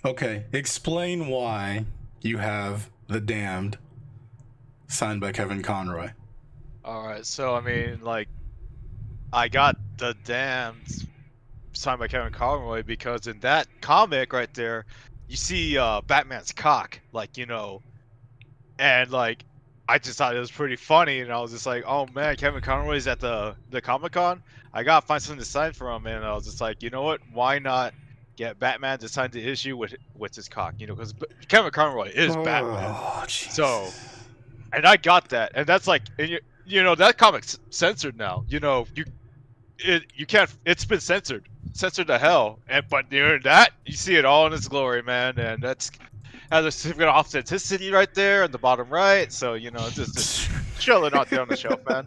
Okay, explain why you have The Damned signed by Kevin Conroy. All right, so I mean, like, I got The Damned signed by Kevin Conroy because in that comic right there, you see Batman's cock, and like, I just thought it was pretty funny, and I was just like, oh man, Kevin Conroy's at the Comic-Con. I gotta find something to sign for him, and I was just like, you know what? Why not get Batman to sign the issue with his cock? You know, because Kevin Conroy is Batman. Oh, jeez. So, and I got that, and that's like, and you know that comic's censored now. You know, you can't. It's been censored to hell. But that you see it all in its glory, man, and that's has a significant authenticity right there in the bottom right. So you know, just chilling out there on the shelf, man.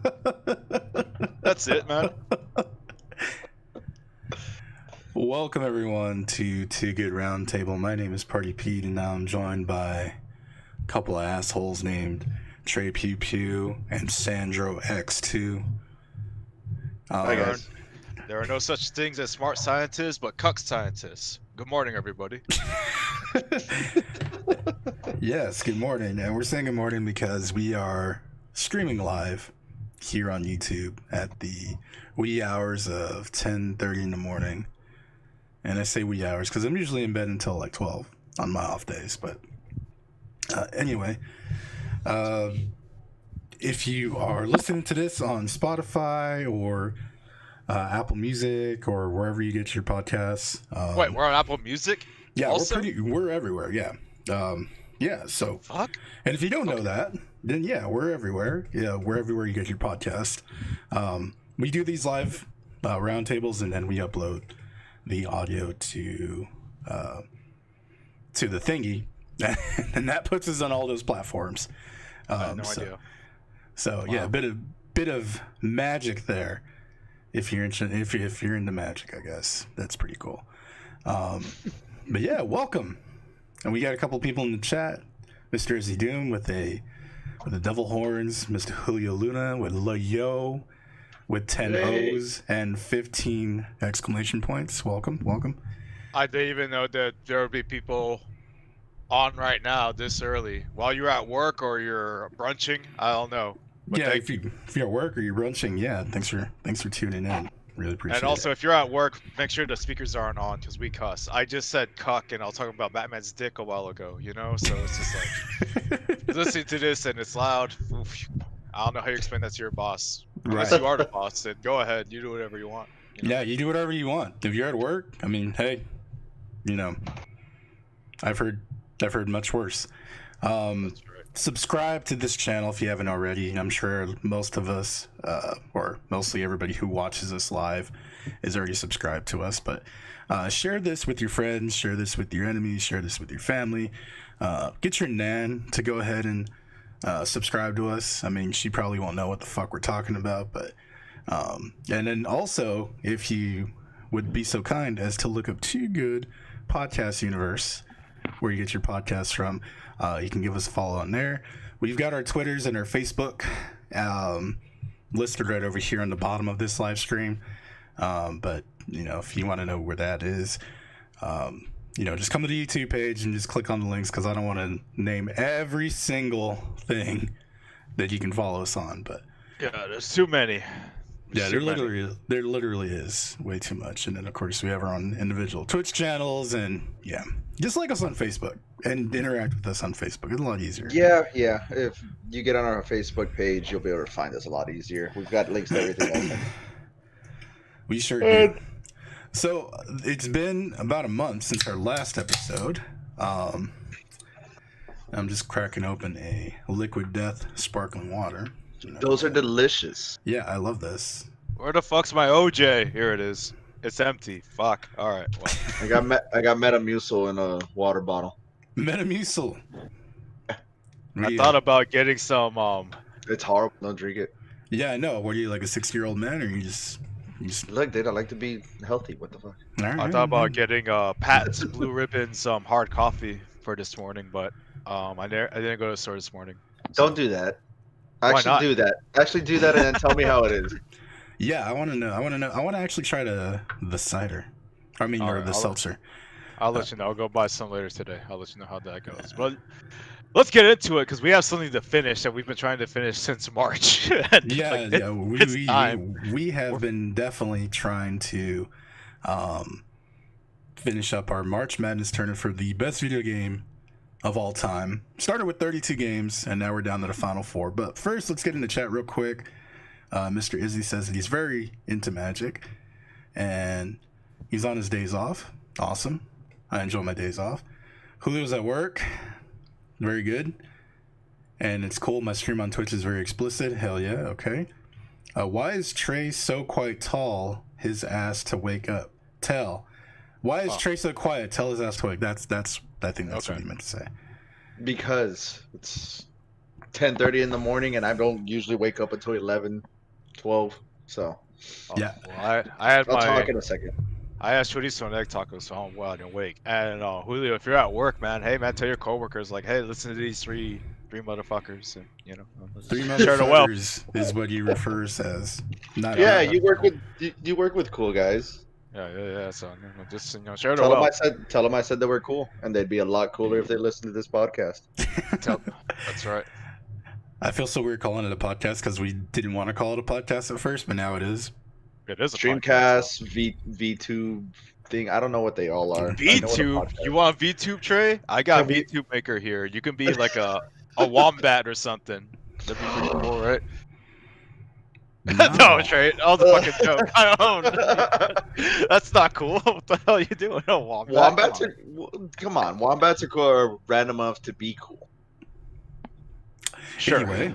That's it, man. Welcome everyone to Two Good Roundtable. My name is Party Pete, and now I'm joined by a couple of assholes named TreyPewPew and Sandro X2. Hi guys. There are no such things as smart scientists, but cuck scientists. Good morning, everybody. Yes, good morning. And we're saying good morning because we are streaming live here on YouTube at the wee hours of 10:30 in the morning. And I say wee hours because I'm usually in bed until like 12 on my off days. But anyway, if you are listening to this on Spotify or Apple Music or wherever you get your podcasts. Wait, we're on Apple Music? Yeah, also? we're everywhere. Yeah. Yeah, so. Fuck. And if you don't know that, then yeah, we're everywhere. Yeah, we're everywhere you get your podcast. We do these live roundtables, and then we upload the audio to the thingy, and that puts us on all those platforms. I had no idea. So wow. Yeah, a bit of magic there. If you're into magic, I guess that's pretty cool. But yeah, welcome. And we got a couple people in the chat. Mr. Izzy Doom with the devil horns. Mr. Julio Luna with La Yo with 10 O's and 15 exclamation points. Welcome. I didn't even know that there would be people on right now this early. While you're at work or you're brunching, I don't know. But yeah, if you're at work or you're brunching, yeah, thanks for tuning in. Really appreciate it. And also, if you're at work, make sure the speakers aren't on because we cuss. I just said cuck, and I was talking about Batman's dick a while ago, you know? So it's just like, listening to this and it's loud. Oof, I don't know how you explain that to your boss. Unless you are the boss, then go ahead. You do whatever you want. You know? Yeah, you do whatever you want. If you're at work, I mean, hey, you know, I've heard much worse. Subscribe to this channel if you haven't already. I'm sure most of us, or mostly everybody who watches us live, is already subscribed to us. But share this with your friends, share this with your enemies, share this with your family. Get your nan to go ahead and subscribe to us. I mean, she probably won't know what the fuck we're talking about, but and then also, if you would be so kind as to look up Too Good Podcast Universe, where you get your podcasts from. You can give us a follow on there. We've got our Twitters and our Facebook listed right over here on the bottom of this live stream. But, you know, if you want to know where that is, you know, just come to the YouTube page and just click on the links because I don't want to name every single thing that you can follow us on. But yeah, there's too many. Yeah, there literally is way too much. And then, of course, we have our own individual Twitch channels. And, yeah, just like us on Facebook and interact with us on Facebook. It's a lot easier. Yeah. If you get on our Facebook page, you'll be able to find us a lot easier. We've got links to everything else. We sure do. So, it's been about a month since our last episode. I'm just cracking open a Liquid Death sparkling water. Those are delicious. Yeah, I love this. Where the fuck's my OJ? Here it is. It's empty. Fuck. All right. Well. I got Metamucil in a water bottle. Metamucil. I thought about getting some. It's horrible. Don't drink it. Yeah, I know. What are you, like a 60-year-old man, or you just? Look, dude, I like to be healthy. What the fuck? Right, I thought about getting Pat's Blue Ribbon some hard coffee for this morning, but I didn't go to the store this morning. So. Don't do that. Actually do that and then tell me how it is. Yeah, I want to know. I want to actually try the cider. I mean, or the seltzer. I'll let you know. I'll go buy some later today. I'll let you know how that goes. But let's get into it because we have something to finish that we've been trying to finish since March. And, Yeah, like, yeah. it's time. We have been definitely trying to finish up our March Madness tournament for the best video game of all time. Started with 32 games, and now we're down to the final 4. But first, let's get into chat real quick. Mr. Izzy says that he's very into Magic, and he's on his days off. Awesome. I enjoy my days off. Julio's at work. Very good. And it's cool. My stream on Twitch is very explicit. Hell yeah. Okay. Why is Trey so quite tall? His ass to wake up. Tell. Why is Trey so quiet? Tell his ass to wake. That's. I think that's what he meant to say. Because it's 10:30 in the morning, and I don't usually wake up until 11, 12. So. Yeah. Well, I had I'll my. talk in a second. I asked Chorizo and Egg Tacos, so I'm wide awake. And Julio, if you're at work, man, hey man, tell your coworkers like, hey, listen to these three motherfuckers, and you know, 3 share the wealth. motherfuckers is what he refers as. Not Yeah, you work with cool guys. Yeah. So just share the Tell wealth. them I said they were cool, and they'd be a lot cooler if they listened to this podcast. That's right. I feel so weird calling it a podcast because we didn't want to call it a podcast at first, but now it is. It is a Streamcast, VTube thing. I don't know what they all are. VTube. You want VTube, Trey? I got VTube Maker here. You can be like a wombat or something. That'd be pretty cool, right? No, Trey. All the fucking joke. I don't. That's not cool. What the hell are you doing? A wombat? Wombats are cool. Are random enough to be cool. Sure. Anyway,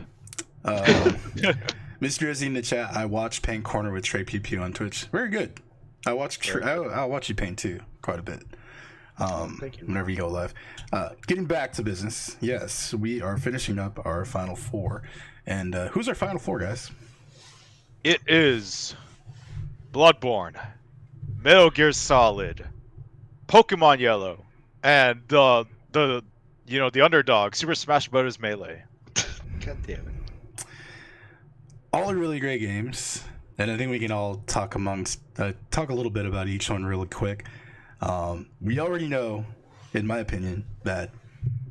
Mr. Izzy in the chat, I watched Paint Corner with TreyPewPew on Twitch. Very good. I watch you paint too, quite a bit. Thank you. Whenever you go live. Getting back to business, yes, we are finishing up our final 4. And who's our final 4, guys? It is Bloodborne, Metal Gear Solid, Pokemon Yellow, and the underdog, Super Smash Bros. Melee. God damn it. All are really great games, and I think we can all talk a little bit about each one really quick. We already know, in my opinion, that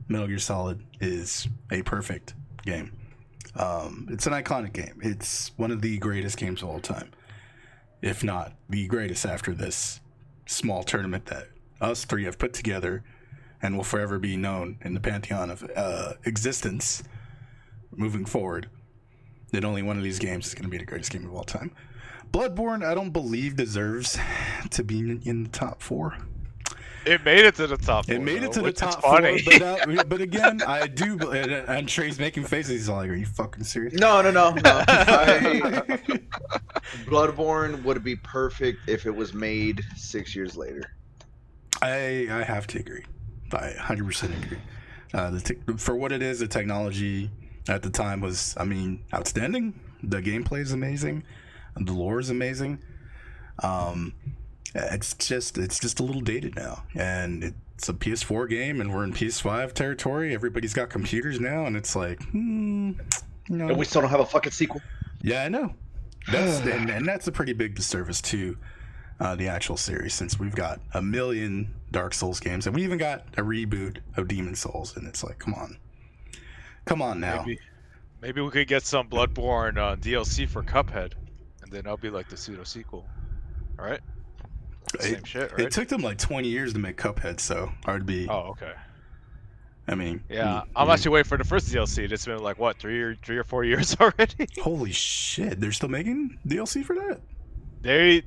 Metal Gear Solid is a perfect game. It's an iconic game. It's one of the greatest games of all time, if not the greatest after this small tournament that us 3 have put together and will forever be known in the pantheon of existence moving forward. That only one of these games is going to be the greatest game of all time. Bloodborne, I don't believe deserves to be in the top 4. It made it to the top 4. It made it to the top 4, funny. but again, I do. And Trey's making faces. He's like, "Are you fucking serious?" No. Bloodborne would be perfect if it was made 6 years later. I have to agree. I 100% agree. For what it is, the technology at the time was, outstanding. The gameplay is amazing. The lore is amazing. It's just a little dated now, and it's a PS4 game, and we're in PS5 territory. Everybody's got computers now, and it's like, And we still don't have a fucking sequel. Yeah, I know. And that's a pretty big disservice to the actual series, since we've got a million Dark Souls games, and we even got a reboot of Demon Souls, and it's like, come on now. Maybe we could get some Bloodborne DLC for Cuphead, and then that'll be like the pseudo sequel. All right. Same shit, right? It took them like 20 years to make Cuphead, so I'd be. Oh, okay. Yeah, I'm actually waiting for the first DLC. It's been like what, 3 or 4 years already. Holy shit! They're still making DLC for that? They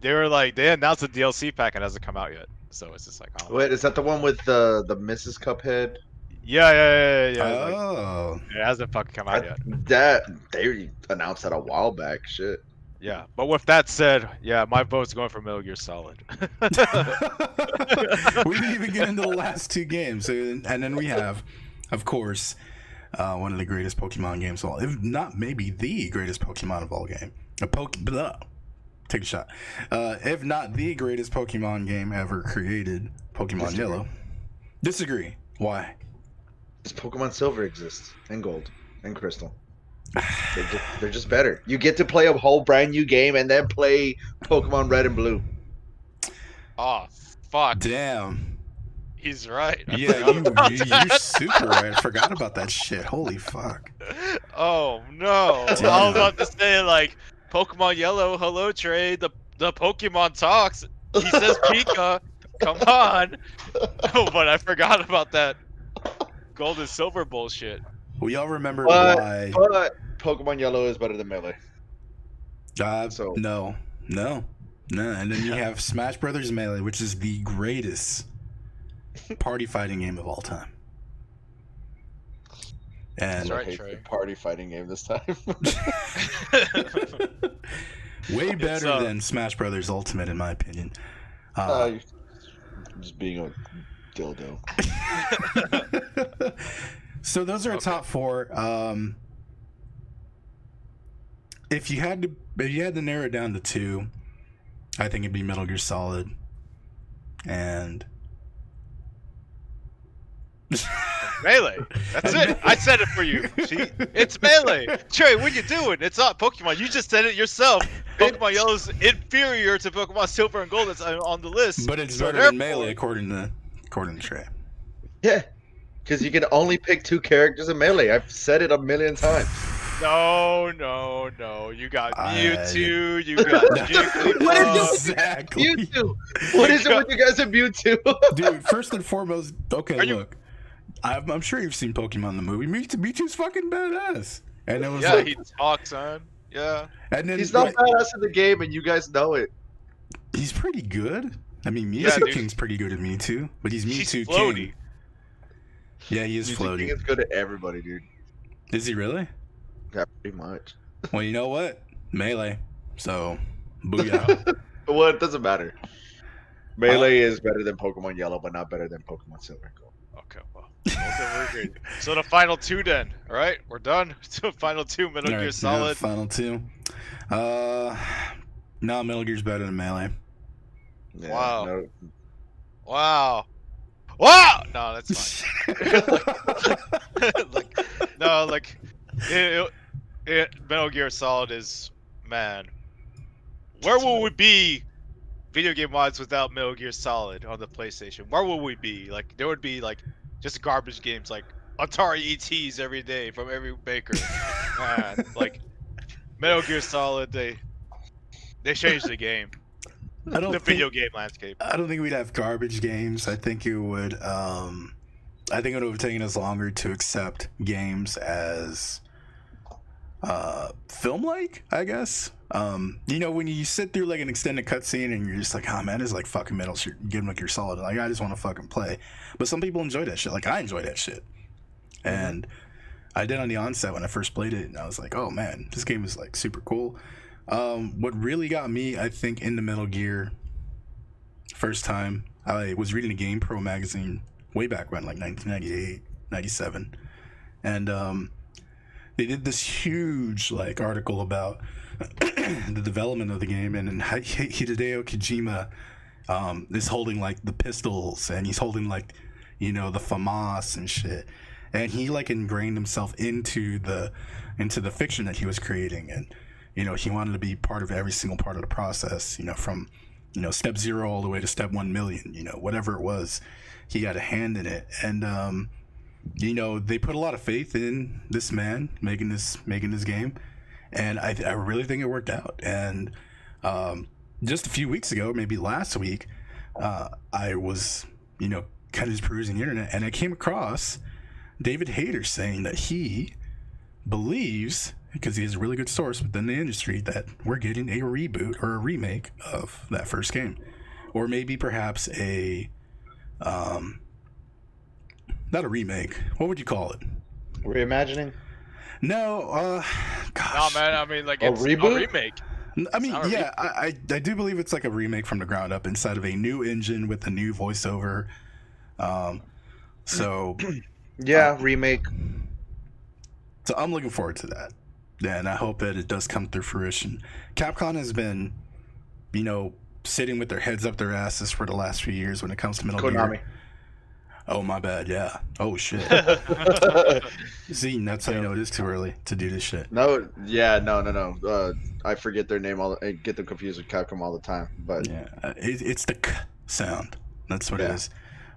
announced the DLC pack and it hasn't come out yet, so it's just like. Wait, is that the one with the Mrs. Cuphead? Yeah. Oh. Like, it hasn't fucking come out yet. That they announced that a while back. Shit. Yeah, but with that said, yeah, my vote's going for Metal Gear Solid. We didn't even get into the last 2 games, and then we have, of course, one of the greatest Pokemon games of all, if not maybe the greatest Pokemon of all game. Take a shot. If not the greatest Pokemon game ever created, Pokemon Yellow. Disagree. Why? Because Pokemon Silver exists, and Gold, and Crystal. They're just better. You get to play a whole brand new game and then play Pokemon Red and Blue. Oh, fuck. Damn. He's right. I Yeah, forgot about you're that. super right. I forgot about that shit. Holy fuck. Oh no! I was Damn. about to say like Pokemon Yellow, hello Trey. The Pokemon talks. He says Pika. Come on. But I forgot about that gold and silver bullshit. We all remember But why. Pokemon Yellow is better than Melee. So No. And then you have Smash Brothers Melee, which is the greatest party fighting game of all time. And That's right, I hate Trey. the party fighting game this time. way better than Smash Brothers Ultimate, in my opinion. You're just being a dildo. So those are a top four. If you had to narrow it down to two, I think it'd be Metal Gear Solid and Melee. That's it. I said it for you. See? It's Melee. Trey, what you doing? It's not Pokemon. You just said it yourself. Pokemon Yellow's inferior to Pokemon Silver and Gold. That's on the list. But it's So better than therefore- Melee according to Trey. Yeah, because you can only pick 2 characters in Melee. I've said it a million times. No. You got Mewtwo. You got Jigglypuff. What is Exactly. Mewtwo. What is it with you guys and Mewtwo? Dude, first and foremost, okay, Are you- look. I'm sure you've seen Pokemon the movie. Mewtwo's fucking badass. And it was Yeah, like, he talks, son. Yeah. and then He's not like, badass in the game, and you guys know it. he's pretty good. I mean, Yeah, Mewtwo dude. King's pretty good at Mewtwo, but he's He's Mewtwo floaty. King. Yeah, he is Mewtwo floaty. King is good at everybody, dude. Is he really? Yeah, pretty much. Well, you know what? Melee. So, booyah. But well, it doesn't matter. Melee is better than Pokemon Yellow, but not better than Pokemon Silver and Gold. Okay, well. Okay, we're agreed. So the final two then. All right, we're done. So final two, Metal All Gear right, Solid. yeah, final two. No, Metal Gear's better than Melee. Yeah, Wow. No, Wow. No, that's fine. Metal Gear Solid is, man. Where will we be, video game wise, without Metal Gear Solid on the PlayStation? Where will we be? Like, there would be like just garbage games like Atari ETs every day from every maker. Man, like Metal Gear Solid, they changed the game, I don't the think, video game landscape. I don't think we'd have garbage games. I think it would. I think it would have taken us longer to accept games as film-like, I guess. You know, when you sit through like an extended cutscene and you're just like, oh man, this is like fucking Metal Gear Solid. Like, I just want to fucking play. But some people enjoy that shit. Like, I enjoy that shit. And I did on the onset when I first played it, and I was like, oh man, this game is like super cool. What really got me, I think, into Metal Gear first time, I was reading a GamePro magazine way back when, like 1998, 97. And they did this huge like article about the development of the game, and Hideo Kojima is holding like the pistols, and he's holding like, you know, the FAMAS and shit, and he like ingrained himself into the fiction that he was creating, and you know, he wanted to be part of every single part of the process, you know, from, you know, step 0 all the way to step 1 million, you know, whatever it was, he had a hand in it. And you know, they put a lot of faith in this man making this game, and I really think it worked out. And just a few weeks ago, maybe last week, I was, you know, kind of just perusing the internet, and I came across David Hayter saying that he believes, because he has a really good source within the industry, that we're getting a reboot or a remake of that first game, or maybe perhaps a not a remake. What would you call it? reimagining. No, gosh. No, man. I mean, like A it's reboot? a remake. I mean, It's not a yeah, I do believe it's like a remake from the ground up inside of a new engine with a new voiceover. So Yeah, remake. So I'm looking forward to that, and I hope that it does come through fruition. Capcom has been, you know, sitting with their heads up their asses for the last few years when it comes to Metal Konami. Gear. Oh, my bad, yeah. Oh, shit. See, that's how you know it is too early to do this shit. No. I forget their name I get them confused with Capcom all the time. But Yeah, it's the k sound. That's what it Yeah. is.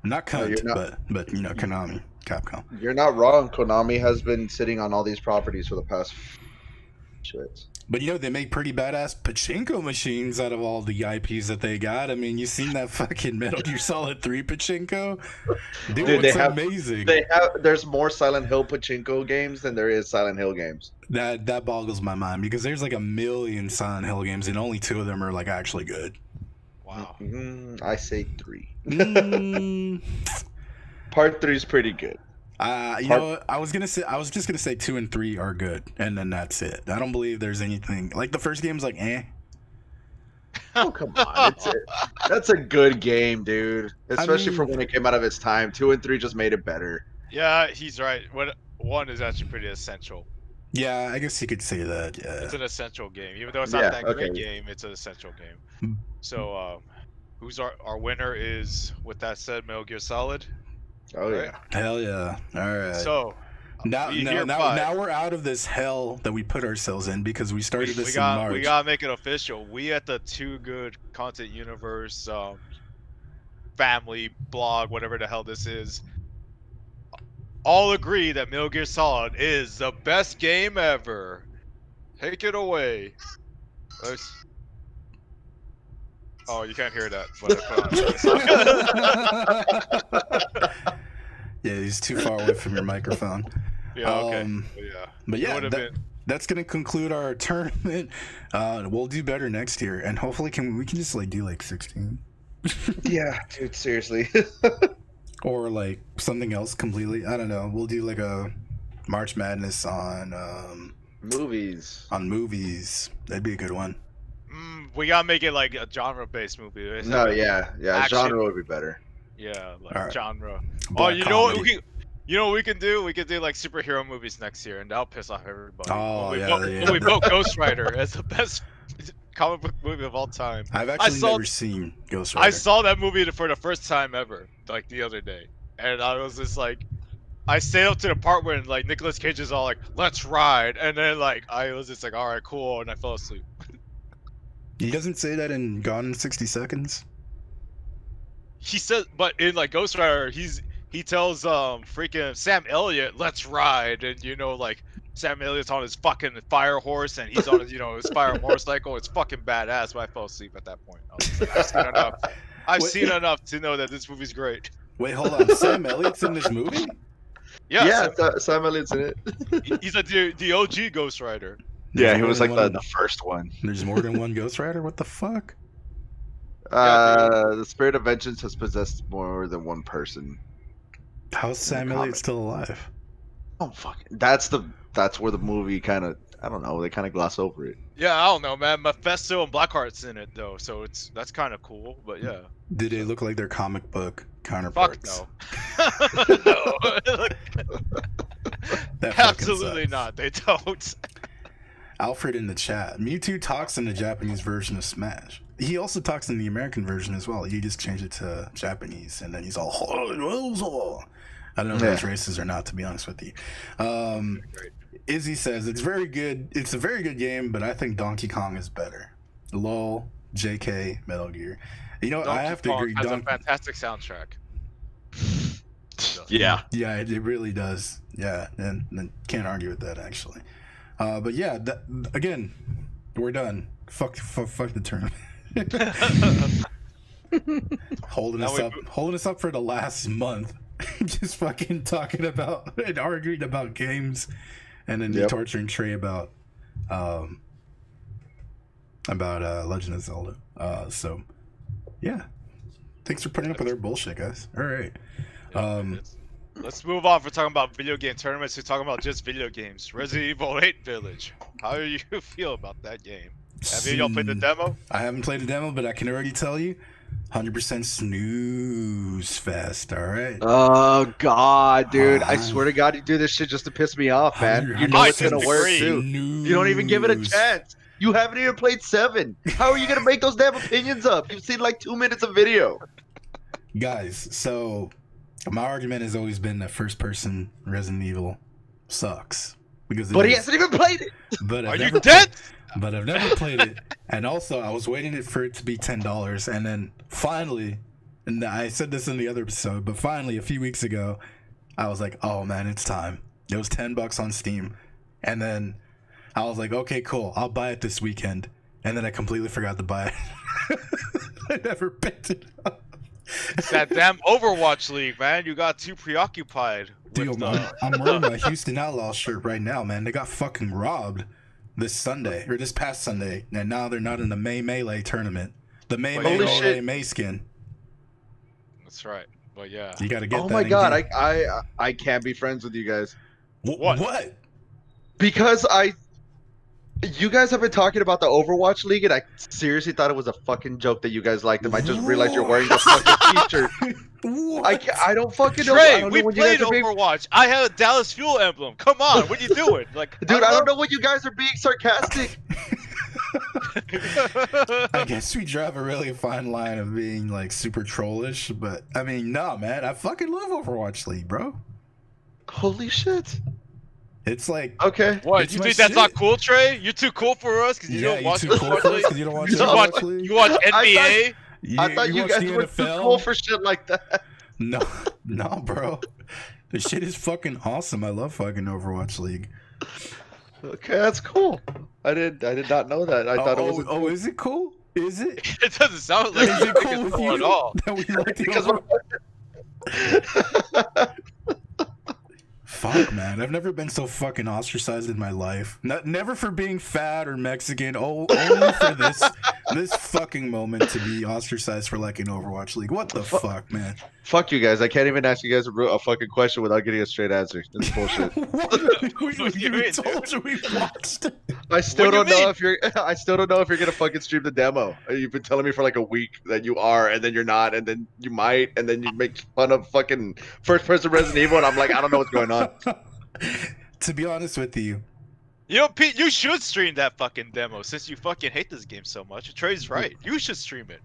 Not No, cunt, you're not. but you know, Konami, Capcom. You're not wrong. Konami has been sitting on all these properties for the past shit. But you know, they make pretty badass pachinko machines out of all the IPs that they got. I mean, you seen that fucking Metal Gear Solid 3 pachinko? Dude, Dude, it's amazing. There's more Silent Hill pachinko games than there is Silent Hill games. That boggles my mind because there's like a million Silent Hill games and only 2 of them are like actually good. Wow. I say 3. Mm, Part 3 is pretty good. you know what? I was just gonna say 2 and 3 are good, and then that's it. I don't believe there's anything like the first game's like Oh come on, that's a good game, dude. Especially for when it came out of its time. 2 and 3 just made it better. Yeah, he's right. What 1 is actually pretty essential. Yeah, I guess you could say that. Yeah. It's an essential game, even though it's not that great game. It's an essential game. So, who's our winner? Is with that said, Metal Gear Solid. Oh Right? yeah. Hell yeah! All right. So now we hereby- now we're out of this hell that we put ourselves in because we started this in March. we gotta make it official. We at the Too Good Content Universe family blog, whatever the hell this is, all agree that Metal Gear Solid is the best game ever. Take it away. Oh, you can't hear that. But Yeah, he's too far away from your microphone. yeah, okay. But It yeah, would've been- that's gonna conclude our tournament. We'll do better next year, and hopefully we can just like do like 16 Yeah, dude, seriously. or like something else completely. I don't know. We'll do like a March Madness on Movies. on movies. That'd be a good one. We gotta make it like a genre-based movie. It's No, like- yeah, action. genre would be better. Yeah, like Alright. genre. Black you know what comedy. you know what we can do? We could do like superhero movies next year, and that'll piss off everybody. Oh, when we yeah, vote, yeah. when we vote Ghost Rider as the best comic book movie of all time. I've actually saw- never seen Ghost Rider. I saw that movie for the first time ever, like the other day, and I was just like, I stayed up to the part where like Nicolas Cage is all like, "Let's ride," and then like I was just like, "All right, cool," and I fell asleep. He doesn't say that in Gone in 60 Seconds. He says, but in like Ghost Rider, he tells freaking Sam Elliott, "Let's ride," and you know like Sam Elliott's on his fucking fire horse and he's on his his fire motorcycle. It's fucking badass. But I fell asleep at that point. I was like, I've seen enough. I've Wait. seen enough to know that this movie's great. Wait, hold on. Sam Elliott's in this movie? Yeah, Sam Elliott's in it. he's the OG Ghost Rider. Yeah, he There's was more like than the one- first one. There's more than one Ghost Rider? What the fuck? The Spirit of Vengeance has possessed more than one person. How's Sam comic. Elliott still alive? Oh fuck! That's where the movie kind of, I don't know, they kind of gloss over it. Yeah, I don't know, man. Mephisto and Blackheart's in it though, so that's kind of cool. But yeah, Did they look like their comic book fuck counterparts? no. No. That fucking Absolutely sucks. not. They don't. Alfred in the chat. Mewtwo talks in the Japanese version of Smash. He also talks in the American version as well. You just change it to Japanese, and then he's all. I don't know if that's racist or not, to be honest with you. Izzy says it's very good. It's a very good game, but I think Donkey Kong is better. LOL, JK, Metal Gear. You know, I have to agree. Has a fantastic soundtrack. Yeah. Yeah, it really does. Yeah, and can't argue with that actually. But yeah, again, we're done. Fuck the tournament. holding us up for the last month. Just fucking talking about and arguing about games, and then torturing Trey about Legend of Zelda. So yeah, thanks for putting up with our bullshit, guys. All right. Let's move on from talking about video game tournaments to talking about just video games. Resident Evil 8 Village. How do you feel about that game? Have y'all played the demo? I haven't played the demo, but I can already tell you, 100% snooze fest. All right. Oh god, dude! I swear to God, you do this shit just to piss me off, man. You know it's gonna work too. You don't even give it a chance. You haven't even played 7. How are you gonna make those damn opinions up? You've seen like 2 minutes of video. Guys, so my argument has always been that first-person Resident Evil sucks because. But he hasn't even played it. But Are you dead? But I've never played it, and also I was waiting for it to be $10, and then finally And I said this in the other episode, but finally, a few weeks ago, I was like, oh man, it's time. It was $10 on Steam. And then I was like, okay, cool. I'll buy it this weekend. And then I completely forgot to buy it. I never picked it up. It's that damn Overwatch League, man. You got too preoccupied. Dude, I'm wearing my Houston Outlaws shirt right now, man. They got fucking robbed this past Sunday. And now they're not in the May Melee tournament. The May Melee skin. That's right. But yeah. You gotta get that. Oh my god, I can't be friends with you guys. What? Because you guys have been talking about the Overwatch League, and I seriously thought it was a fucking joke that you guys liked them. I just realized you're wearing the fucking t-shirt. I don't fucking know. Trey, we played Overwatch. I had a Dallas Fuel emblem. Come on, what are you doing? Like, dude, I don't know when you guys are being sarcastic. I guess we drive a really fine line of being like super trollish, but I mean, nah, man, I fucking love Overwatch League, bro. Holy shit. It's like, okay. What, you think that's not cool, Trey? You're too cool for us because you don't watch Overwatch League? You don't watch Overwatch League? You watch NBA? I thought you guys were too cool for shit like that. No, bro. The shit is fucking awesome. I love fucking Overwatch League. Okay, that's cool. I did not know that. I thought it was. Oh, is it cool? Is it? It doesn't sound like it's cool at all. That we like the Fuck, man. I've never been so fucking ostracized in my life. Never for being fat or Mexican. Only for this fucking moment to be ostracized for liking Overwatch League. What the fuck, man? Fuck you guys. I can't even ask you guys a fucking question without getting a straight answer. That's bullshit. We told you we watched it. I still don't know if you're gonna fucking stream the demo. You've been telling me for like a week that you are, and then you're not, and then you might, and then you make fun of fucking first person Resident Evil, and I'm like, I don't know what's going on. To be honest with you, you know, Pete, you should stream that fucking demo since you fucking hate this game so much. Trey's right. You should stream it.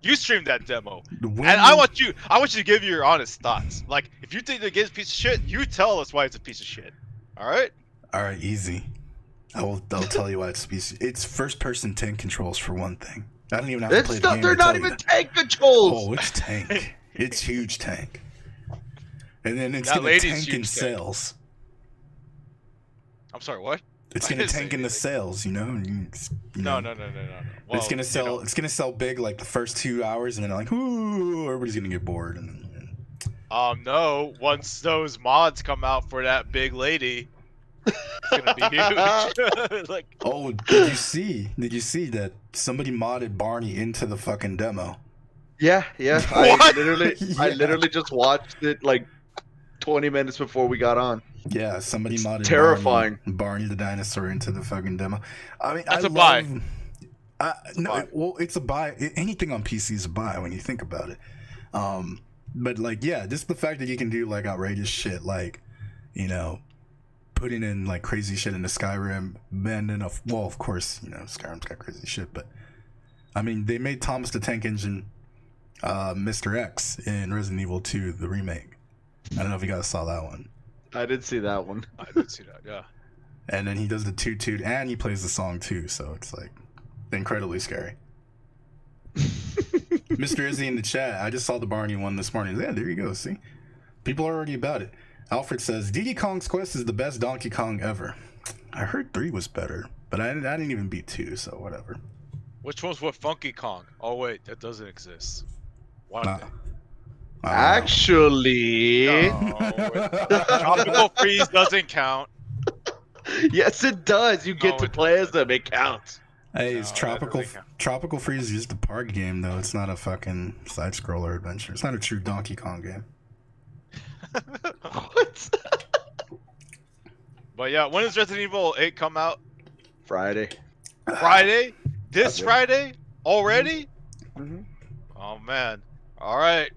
You stream that demo, and I want you to give your honest thoughts. Like, if you think the game's a piece of shit, you tell us why it's a piece of shit. All right, easy. I'll tell you why it's a piece. It's first-person tank controls for one thing. I don't even have to play the game. They're not even tank controls. Oh, it's tank. It's huge tank. And then it's gonna tank in sales. I'm sorry, what? It's gonna tank in the sales, you know. No. Well, it's gonna sell. It's gonna sell big like the first 2 hours, and then like, ooh, everybody's gonna get bored. And no. Once those mods come out for that big lady, it's gonna be huge. Like, oh, did you see that somebody modded Barney into the fucking demo? Yeah. I literally just watched it like 20 minutes before we got on. Yeah, somebody modded terrifying Barney the dinosaur into the fucking demo. I mean, that's a buy. Well, it's a buy. Anything on PC is a buy when you think about it. But like, yeah, just the fact that you can do like outrageous shit, like, you know, putting in like crazy shit into Skyrim, and then of course, you know, Skyrim's got crazy shit, but I mean, they made Thomas the Tank Engine, Mr. X in Resident Evil 2, the remake. I don't know if you guys saw that one. I did see that one. I did see that, yeah. And then he does the toot and he plays the song too, so it's like incredibly scary. Mr. Izzy in the chat, I just saw the Barney one this morning. Yeah, there you go, see? People are already about it. Alfred says, Diddy Kong's Quest is the best Donkey Kong ever. I heard 3 was better, but I didn't even beat 2, so whatever. Which one's what Funky Kong? Oh wait, that doesn't exist. Why? Actually, Tropical Freeze doesn't count. Yes, it does. You get to play as them. It counts. Hey, it's Tropical Freeze is just a park game, though. It's not a fucking side scroller adventure. It's not a true Donkey Kong game. What? But yeah, when does Resident Evil 8 come out? Friday. This Friday? Already? Mm-hmm. Oh man. All right.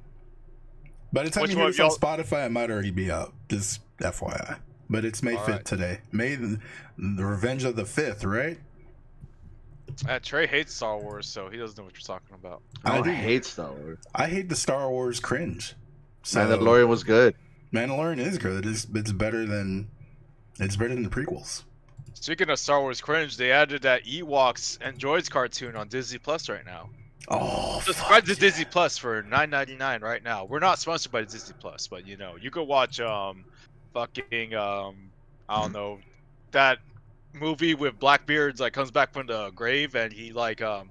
By the time you hear this on Spotify, it might already be out. Just FYI. But it's May 5th today. May the Revenge of the 5th, right? Trey hates Star Wars, so he doesn't know what you're talking about. I hate Star Wars. I hate the Star Wars cringe. So, Mandalorian was good. Mandalorian is good. It's better than the prequels. Speaking of Star Wars cringe, they added that Ewoks and Droids cartoon on Disney Plus right now. Oh, Subscribe to fuck Disney Plus for $9.99 right now. We're not sponsored by Disney Plus, but you know, you could watch fucking I don't know, that movie with Blackbeard's like comes back from the grave and he's like a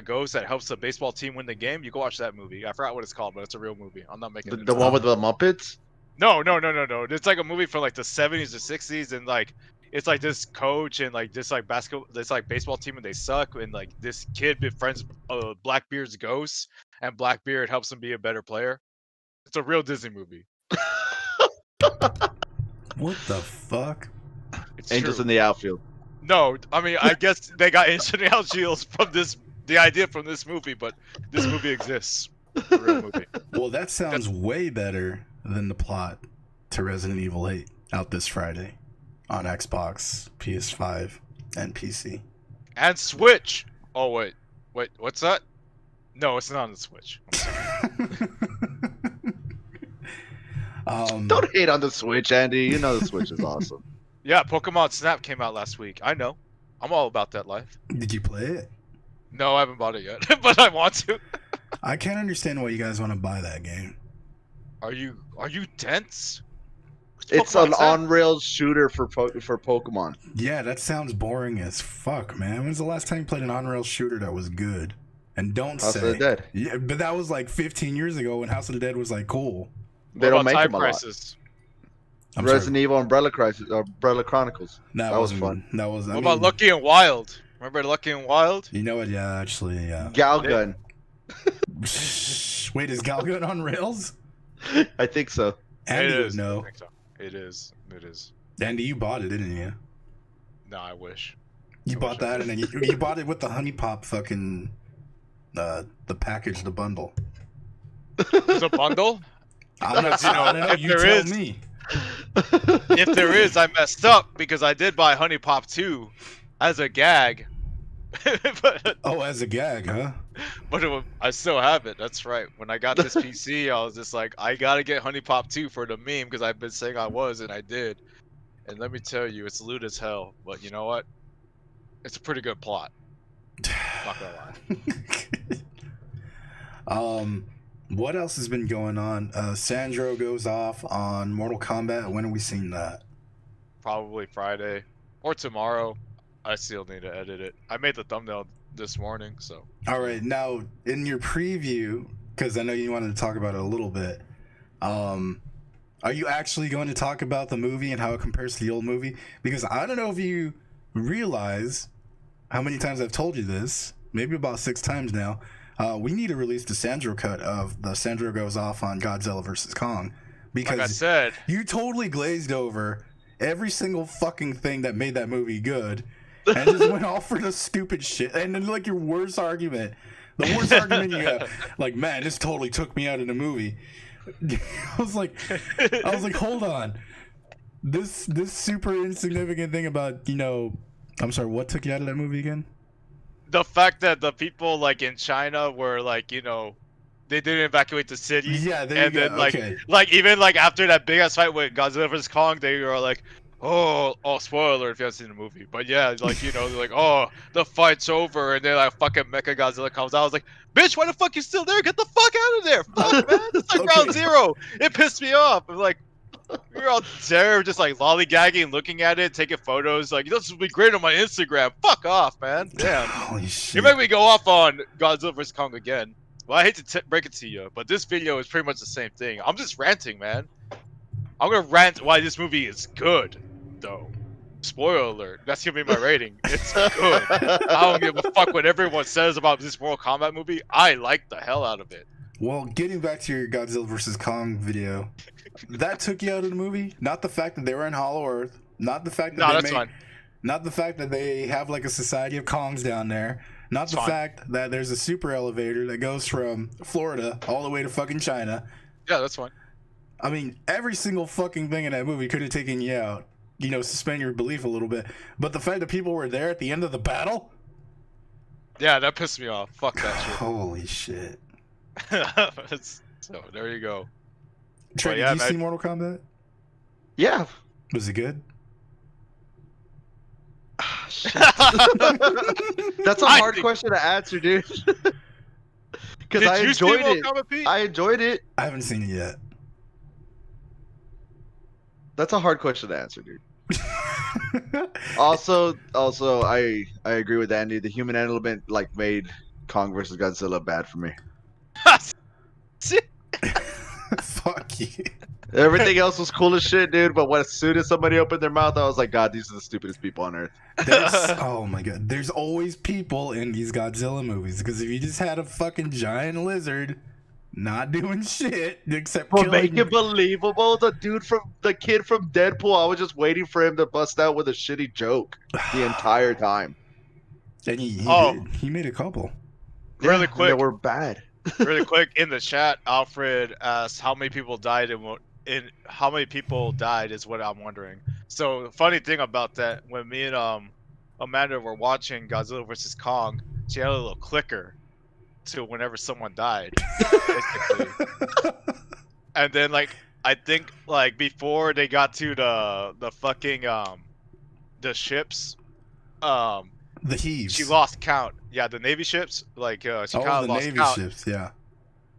ghost that helps the baseball team win the game. You can watch that movie. I forgot what it's called, but it's a real movie. I'm not making The one with the Muppets? No. It's like a movie from like the 70s or 60s, and like it's like this coach and like this like baseball team, and they suck, and like this kid befriends Blackbeard's ghost, and Blackbeard helps him be a better player. It's a real Disney movie. What the fuck? It's Angels true. in the Outfield. No, I mean I guess they got Angels in the Outfield from the idea from this movie, but this movie exists. It's a real movie. Well, that sounds way better than the plot to Resident Evil 8 out this Friday on Xbox, PS5, and PC. And Switch. Oh wait, what's that? No, it's not on the Switch. Don't hate on the Switch, Andy. You know the Switch is awesome. Yeah, Pokemon Snap came out last week. I know. I'm all about that life. Did you play it? No, I haven't bought it yet, but I want to. I can't understand why you guys want to buy that game. Are you dense? It's an on-rails shooter for Pokemon. Yeah, that sounds boring as fuck, man. When's the last time you played an on-rail shooter that was good? And don't House say... of the Dead. Yeah, but that was like 15 years ago when House of the Dead was like cool. They don't make them a lot. Crisis? Resident Evil Umbrella Chronicles. That was wasn't- fun. That was. What about Lucky and Wild? Remember Lucky and Wild? You know what? Yeah, actually, yeah. Galgun. Wait, is Galgun on rails? I think so. Andy It would is. know. I think so. It is. It is. Andy, you bought it, didn't you? No, I wish. You bought that, and then you bought it with the Honey Pop fucking the package, the bundle. It's a bundle? I'm not, I don't know. if You there tell is- me. If there is, I messed up because I did buy Honey Pop 2 as a gag. but Oh, as a gag, huh? I still have it. That's right. When I got this PC, I was just like, I gotta get Honey Pop 2 for the meme because I've been saying I was, and I did. And let me tell you, it's lewd as hell. But you know what? It's a pretty good plot. Not gonna lie. What else has been going on? Sandro goes off on Mortal Kombat. When have we seen that? Probably Friday or tomorrow. I still need to edit it. I made the thumbnail this morning, so. All right, now in your preview, because I know you wanted to talk about it a little bit. Are you actually going to talk about the movie and how it compares to the old movie? Because I don't know if you realize how many times I've told you this. Maybe about 6 times now. We need to release the Sandro cut of the Sandro goes off on Godzilla vs. Kong. Because Like I said, you totally glazed over every single fucking thing that made that movie good and just went off for the stupid shit. And then, like, your worst argument, the worst argument you have, like, man, this totally took me out of the movie. I was like, hold on. This super insignificant thing about, I'm sorry, what took you out of that movie again? the fact that the people like in China were like, they didn't evacuate the city. Yeah, there and you then go. like, Okay. like even like after that big ass fight with Godzilla vs Kong, they were like, oh, spoiler alert if you haven't seen the movie. But yeah, like they're like, oh, the fight's over, and then like fucking Mecha Godzilla comes out. I was like, bitch, why the fuck you still there? Get the fuck out of there! Fuck, man, it's like Okay. round zero. It pissed me off. I'm like, we were all there, just like lollygagging, looking at it, taking photos. Like, this would be great on my Instagram. Fuck off, man. Damn. Holy shit. You make me go off on Godzilla vs Kong again. Well, I hate to break it to you, but this video is pretty much the same thing. I'm just ranting, man. I'm gonna rant why this movie is good, though. Spoiler alert. That's gonna be my rating. It's good. I don't give a fuck what everyone says about this Mortal Kombat movie. I like the hell out of it. Well, getting back to your Godzilla vs. Kong video, that took you out of the movie? Not the fact that they were in Hollow Earth. Not the fact that No, that's fine. Not the fact that they have like a society of Kongs down there. Not It's the fine. fact that there's a super elevator that goes from Florida all the way to fucking China. Yeah, that's fine. I mean, every single fucking thing in that movie could have taken you out. Suspend your belief a little bit. But the fact that people were there at the end of the battle? Yeah, that pissed me off. Fuck that Holy shit. shit. So there you go. Trey, yeah, did you man. see Mortal Kombat? Yeah. Was it good? That's a I hard think- question to answer, dude. Because Did I you see enjoyed Mortal it. Kombat, Pete? I enjoyed it. I haven't seen it yet. That's a hard question to answer, dude. Also, I agree with Andy. The human element like made Kong versus Godzilla bad for me. Fuck you. Everything else was cool as shit, dude. But as soon as somebody opened their mouth, I was like, God, these are the stupidest people on earth. Oh my god. There's always people in these Godzilla movies because if you just had a fucking giant lizard not doing shit except Well, killing... make it believable. The kid from Deadpool, I was just waiting for him to bust out with a shitty joke the entire time. And he did. He made a couple. Really Yeah, quick. they were bad. Really quick, in the chat, Alfred asked how many people died in how many people died is what I'm wondering. So the funny thing about that, when me and Amanda were watching Godzilla vs Kong, she had a little clicker to whenever someone died, basically. And then like I think like before they got to the fucking the ships, The heaves. she lost count. Yeah, the Navy ships, like she kind of the lost Navy count. ships, yeah.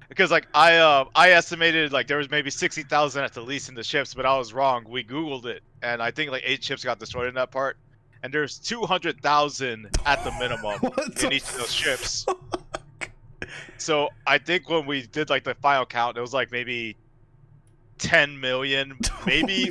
Because like I estimated like there was maybe 60,000 at the least in the ships, but I was wrong. We Googled it, and I think like 8 ships got destroyed in that part, and there's 200,000 at the minimum in each of those ships. So I think when we did like the final count, it was like maybe 10 million, maybe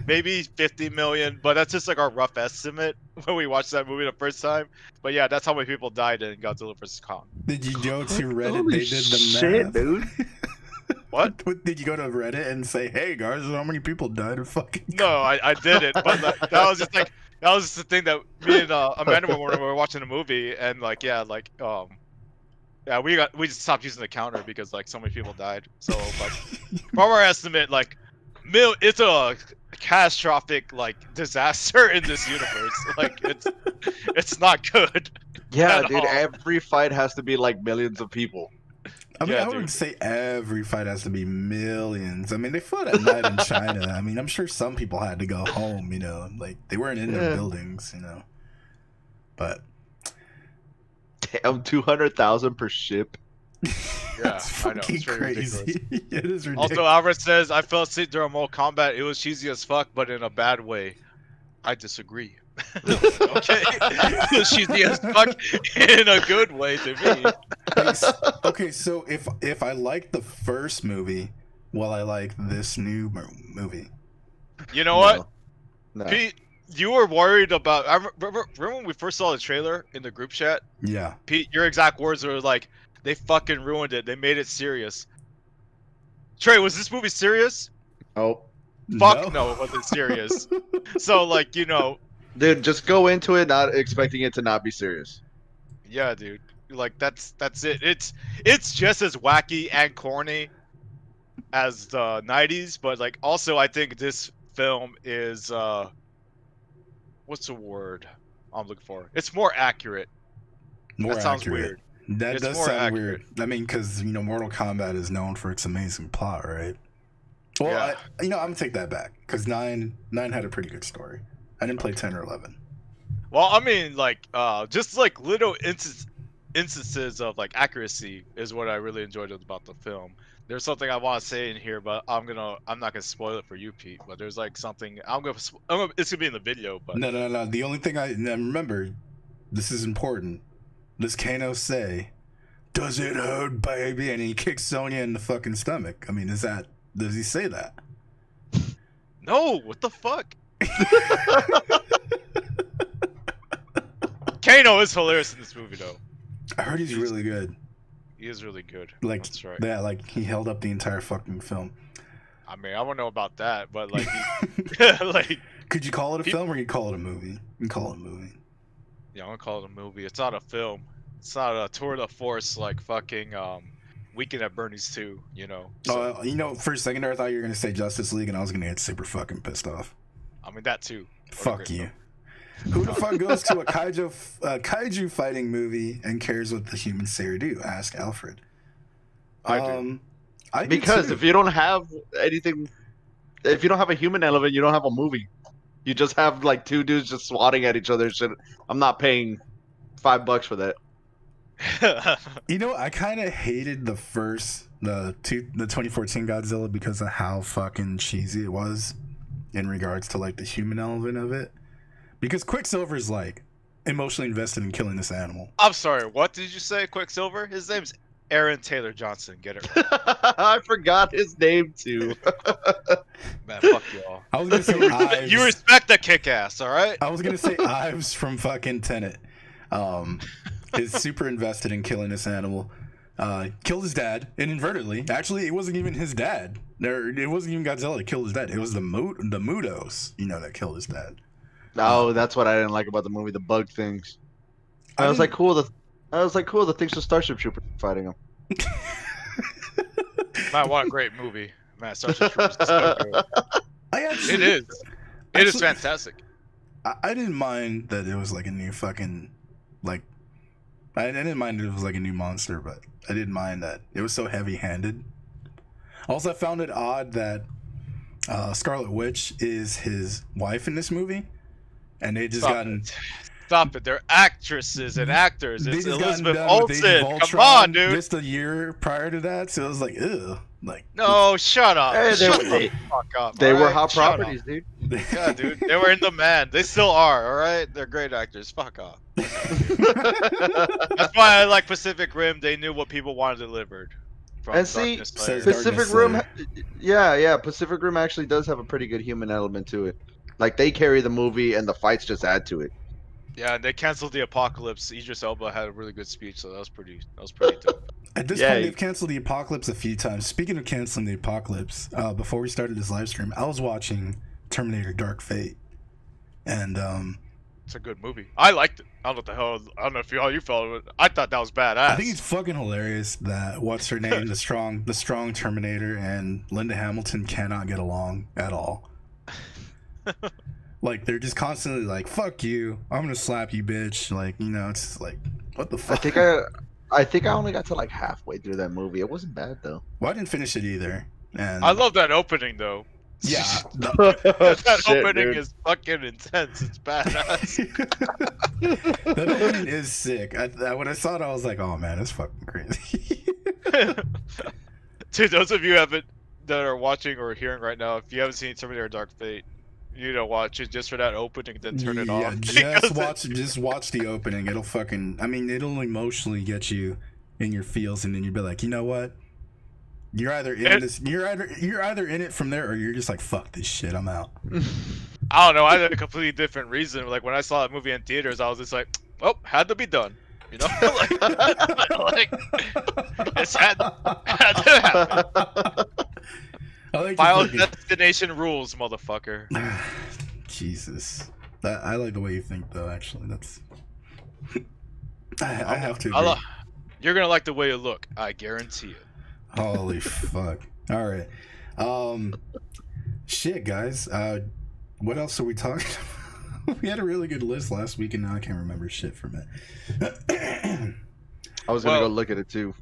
maybe 50 million, but that's just like our rough estimate when we watched that movie the first time. But yeah, that's how many people died in Godzilla vs Kong. Did you go to Reddit? Holy They did the shit, math. dude. What? Did you go to Reddit and say, "Hey guys, how many people died of fucking"? No, I didn't. But that was just like that was just the thing that me and Amanda were when we were watching the movie, and like yeah, we just stopped using the counter because like so many people died. So like from our estimate, like it's a catastrophic like disaster in this universe. Like it's not good. Yeah, at dude. all. Every fight has to be like millions of people. I mean, Yeah, I wouldn't dude. say every fight has to be millions. I mean, they fought at night in China. I mean, I'm sure some people had to go home, you know, like they weren't in their buildings, you know. But damn, 200,000 per ship. Yeah, I know. It's very ridiculous. It is ridiculous. Also, Alfred says I fell asleep during Mortal Kombat. It was cheesy as fuck, but in a bad way. I disagree. Okay, it was cheesy as fuck in a good way to me. Okay, so if I like the first movie, will I like this new movie? You know what? No. Pete, you were worried about. I remember when we first saw the trailer in the group chat. Yeah. Pete, your exact words were like, "They fucking ruined it. They made it serious." Trey, was this movie serious? Oh, Fuck no, it wasn't serious. So like, you know, dude, just go into it not expecting it to not be serious. yeah, dude. Like that's it. It's just as wacky and corny as the '90s, but like also I think this film is what's the word I'm looking for? It's more accurate. More That sounds accurate. weird. That It's does more sound accurate. weird. I mean, because you know, Mortal Kombat is known for its amazing plot, right? Well, Yeah. I'm gonna take that back because nine had a pretty good story. I didn't play 10 or 11. Well, I mean, like, just like little instances of like accuracy is what I really enjoyed about the film. There's something I want to say in here, but I'm not gonna spoil it for you, Pete. But there's like something it's gonna be in the video, but No. The only thing now remember, this is important. Does Kano say, "Does it hurt, baby?" And he kicks Sonya in the fucking stomach. I mean, does he say that? no, what the fuck? Kano is hilarious in this movie, though. I heard he's really good. He is really good. Like, That's right. yeah, like he held up the entire fucking film. I mean, I don't know about that, but like, like, Could you call it a film or you call it a movie? You can call it a movie. yeah, I'm gonna call it a movie. It's not a film. It's not a tour de force like fucking Weekend at Bernie's 2, you know. So, You know, for a second there, I thought you were gonna say Justice League, and I was gonna get super fucking pissed off. I mean that too. What a Fuck great you. film. Who the fuck goes to a kaiju fighting movie and cares what the humans say or do? Ask Alfred. I do. I do Because too. if you don't have anything, if you don't have a human element, you don't have a movie. You just have like two dudes just swatting at each other. Shit, I'm not paying $5 for that. You know, I kind of hated the 2014 Godzilla because of how fucking cheesy it was in regards to like the human element of it. Because Quicksilver's like emotionally invested in killing this animal. I'm sorry, what did you say, Quicksilver? His name's Aaron Taylor Johnson. Get it right. I forgot his name too. Man, fuck y'all. I was gonna say Ives. You respect the kick-ass, all right? I was gonna say Ives from fucking Tenet. Is super invested in killing this animal. Killed his dad inadvertently. Actually, it wasn't even his dad. It wasn't even Godzilla that killed his dad. It was the Mudos, that killed his dad. Oh, that's what I didn't like about the movie, the bug things. I was like, cool. The things with Starship Troopers fighting them. Man, what a great movie. Man, Starship Troopers is so good. It is. It is fantastic. I didn't mind that it was like a new fucking like. I didn't mind it was like a new monster, but I didn't mind that it was so heavy-handed. Also, I found it odd that Scarlet Witch is his wife in this movie, and they just Stop it! They're actresses and actors. It's Elizabeth Olsen. Come on, dude. Just a year prior to that, so it was like, ugh. Like, no, shut up. Hey, they were hot properties, dude. Yeah, dude. They were in demand. They still are, alright? They're great actors. Fuck off. That's why I like Pacific Rim. They knew what people wanted delivered. And see, Pacific Rim, yeah, Pacific Rim actually does have a pretty good human element to it. Like, they carry the movie and the fights just add to it. Yeah, and they canceled the Apocalypse. Idris Elba had a really good speech, so that was pretty dope. At this point, they've canceled the Apocalypse a few times. Speaking of canceling the Apocalypse, before we started this live stream, I was watching Terminator Dark Fate. And, it's a good movie. I liked it. I don't know what the hell. I don't know how you felt it. I thought that was badass. I think it's fucking hilarious that what's her name, the strong Terminator, and Linda Hamilton cannot get along at all. Like, they're just constantly like, "Fuck you! I'm gonna slap you, bitch!" Like, it's like, what the fuck? I think I only got to like halfway through that movie. It wasn't bad though. Well, I didn't finish it either. And I love that opening though. Yeah, that opening is fucking intense. It's badass. That opening is sick. When I saw it, I was like, "Oh man, it's fucking crazy." Dude, those of you that are watching or hearing right now, if you haven't seen Terminator Dark Fate, watch it just for that opening, then turn it off. Just watch the opening. It'll it'll emotionally get you in your feels, and then you'll be like, you know what? You're either in this. You're either in it from there, or you're just like, fuck this shit, I'm out. I don't know. I had a completely different reason. Like when I saw that movie in theaters, I was just like, oh, had to be done. It's had to happen. Final Destination rules, motherfucker. Jesus, I like the way you think, though. Actually, that's. I have to agree. You're gonna like the way you look. I guarantee it. Holy fuck! All right, shit, guys. What else are we talking about? We had a really good list last week, and now I can't remember shit from it. I was gonna go look at it too.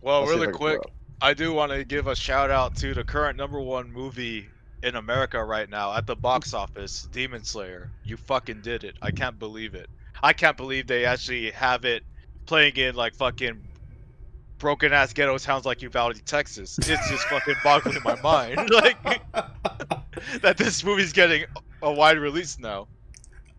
Well, really quick. I do want to give a shout out to the current #1 movie in America right now at the box office, Demon Slayer. You fucking did it. I can't believe it. I can't believe they actually have it playing in like fucking broken ass ghetto towns like Uvalde, Texas. It's just fucking boggling my mind. Like that this movie's getting a wide release now.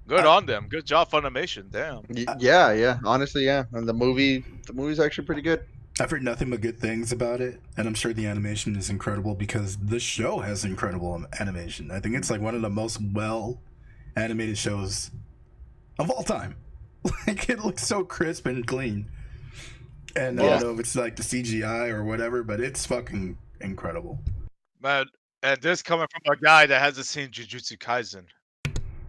Good on them. Good job, Funimation. Damn. Yeah. Honestly, yeah. And the movie's actually pretty good. I've heard nothing but good things about it, and I'm sure the animation is incredible because the show has incredible animation. I think it's like one of the most well-animated shows of all time. Like, it looks so crisp and clean. And I don't know if it's like the CGI or whatever, but it's fucking incredible. Man, and this coming from a guy that hasn't seen Jujutsu Kaisen.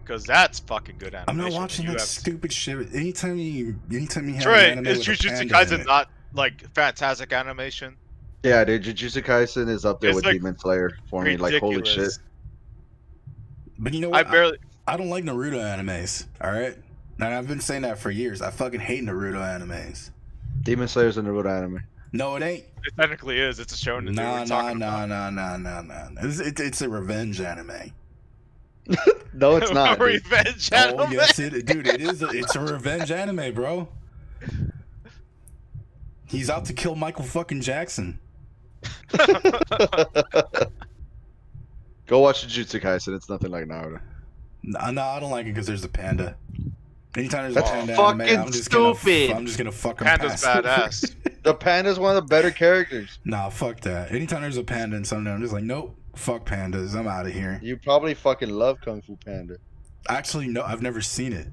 Because that's fucking good animation. I'm not watching that stupid shit. Anytime you have Trey, an anime is with a Jujutsu panda Kaisen in it. not like fantastic animation? Yeah, dude, Jujutsu Kaisen is up there It's with like Demon Slayer for me. Like, holy shit. But you know what? I don't like Naruto animes. All right, and I've been saying that for years. I fucking hate Naruto animes. Demon Slayer's a Naruto anime. No, it ain't. It technically is. It's a shonen. Nah. It's a revenge anime. No, it's not. Revenge anime. Oh yes, dude. It is. It's a revenge anime, bro. He's out to kill Michael fucking Jackson. Go watch Jujutsu Kaisen. It's nothing like Naruto. No, I don't like it because there's a panda. Anytime there's That's a panda fucking anime, I'm just gonna fuck him. Panda's badass. The panda's one of the better characters. Nah, fuck that. Anytime there's a panda in something, I'm just like, nope, fuck pandas. I'm out of here. You probably fucking love Kung Fu Panda. Actually, no, I've never seen it.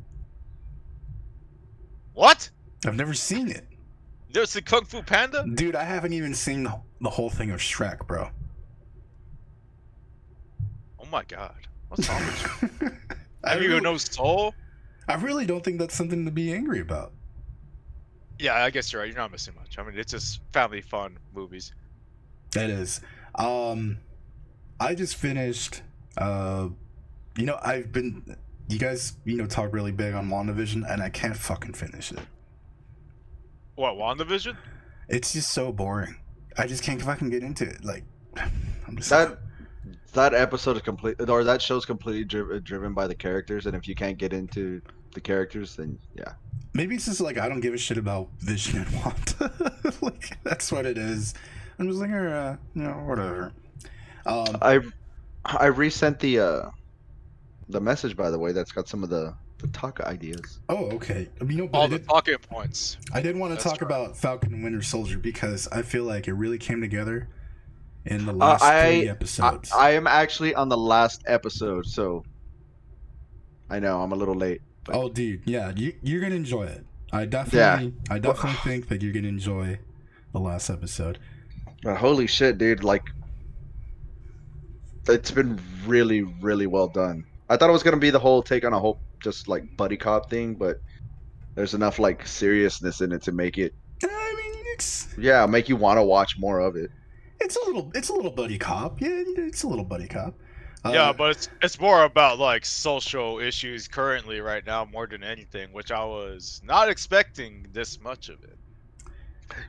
What? I've never seen it. There's a Kung Fu Panda? Dude, I haven't even seen the whole thing of Shrek, bro. Oh my god. What's wrong with you? I Have you no soul? I really don't think that's something to be angry about. Yeah, I guess you're right. You're not missing much. I mean, it's just family fun movies. It is. I just finished. You know, you guys, talk really big on WandaVision, and I can't fucking finish it. What, WandaVision? It's just so boring. I just can't fucking get into it. Like, I'm just that episode is complete, or that show's completely driven by the characters, and if you can't get into the characters, then yeah. Maybe it's just like I don't give a shit about Vision and Wanda. Like, that's what it is. I'm just like, whatever. I resent the message, by the way. That's got some of the talk ideas. Oh, okay. But All the talking points. I did want to talk about Falcon and Winter Soldier because I feel like it really came together in the last 3 episodes. I am actually on the last episode, so I know I'm a little late. But... Oh, dude, yeah, you're gonna enjoy it. I definitely think that you're gonna enjoy the last episode. But holy shit, dude! Like, it's been really, really well done. I thought it was gonna be the whole take on a whole just like buddy cop thing, but there's enough like seriousness in it to make it. I mean, make you want to watch more of it. It's a little buddy cop. Yeah, it's a little buddy cop. Yeah, but it's more about like social issues currently right now more than anything, which I was not expecting this much of it.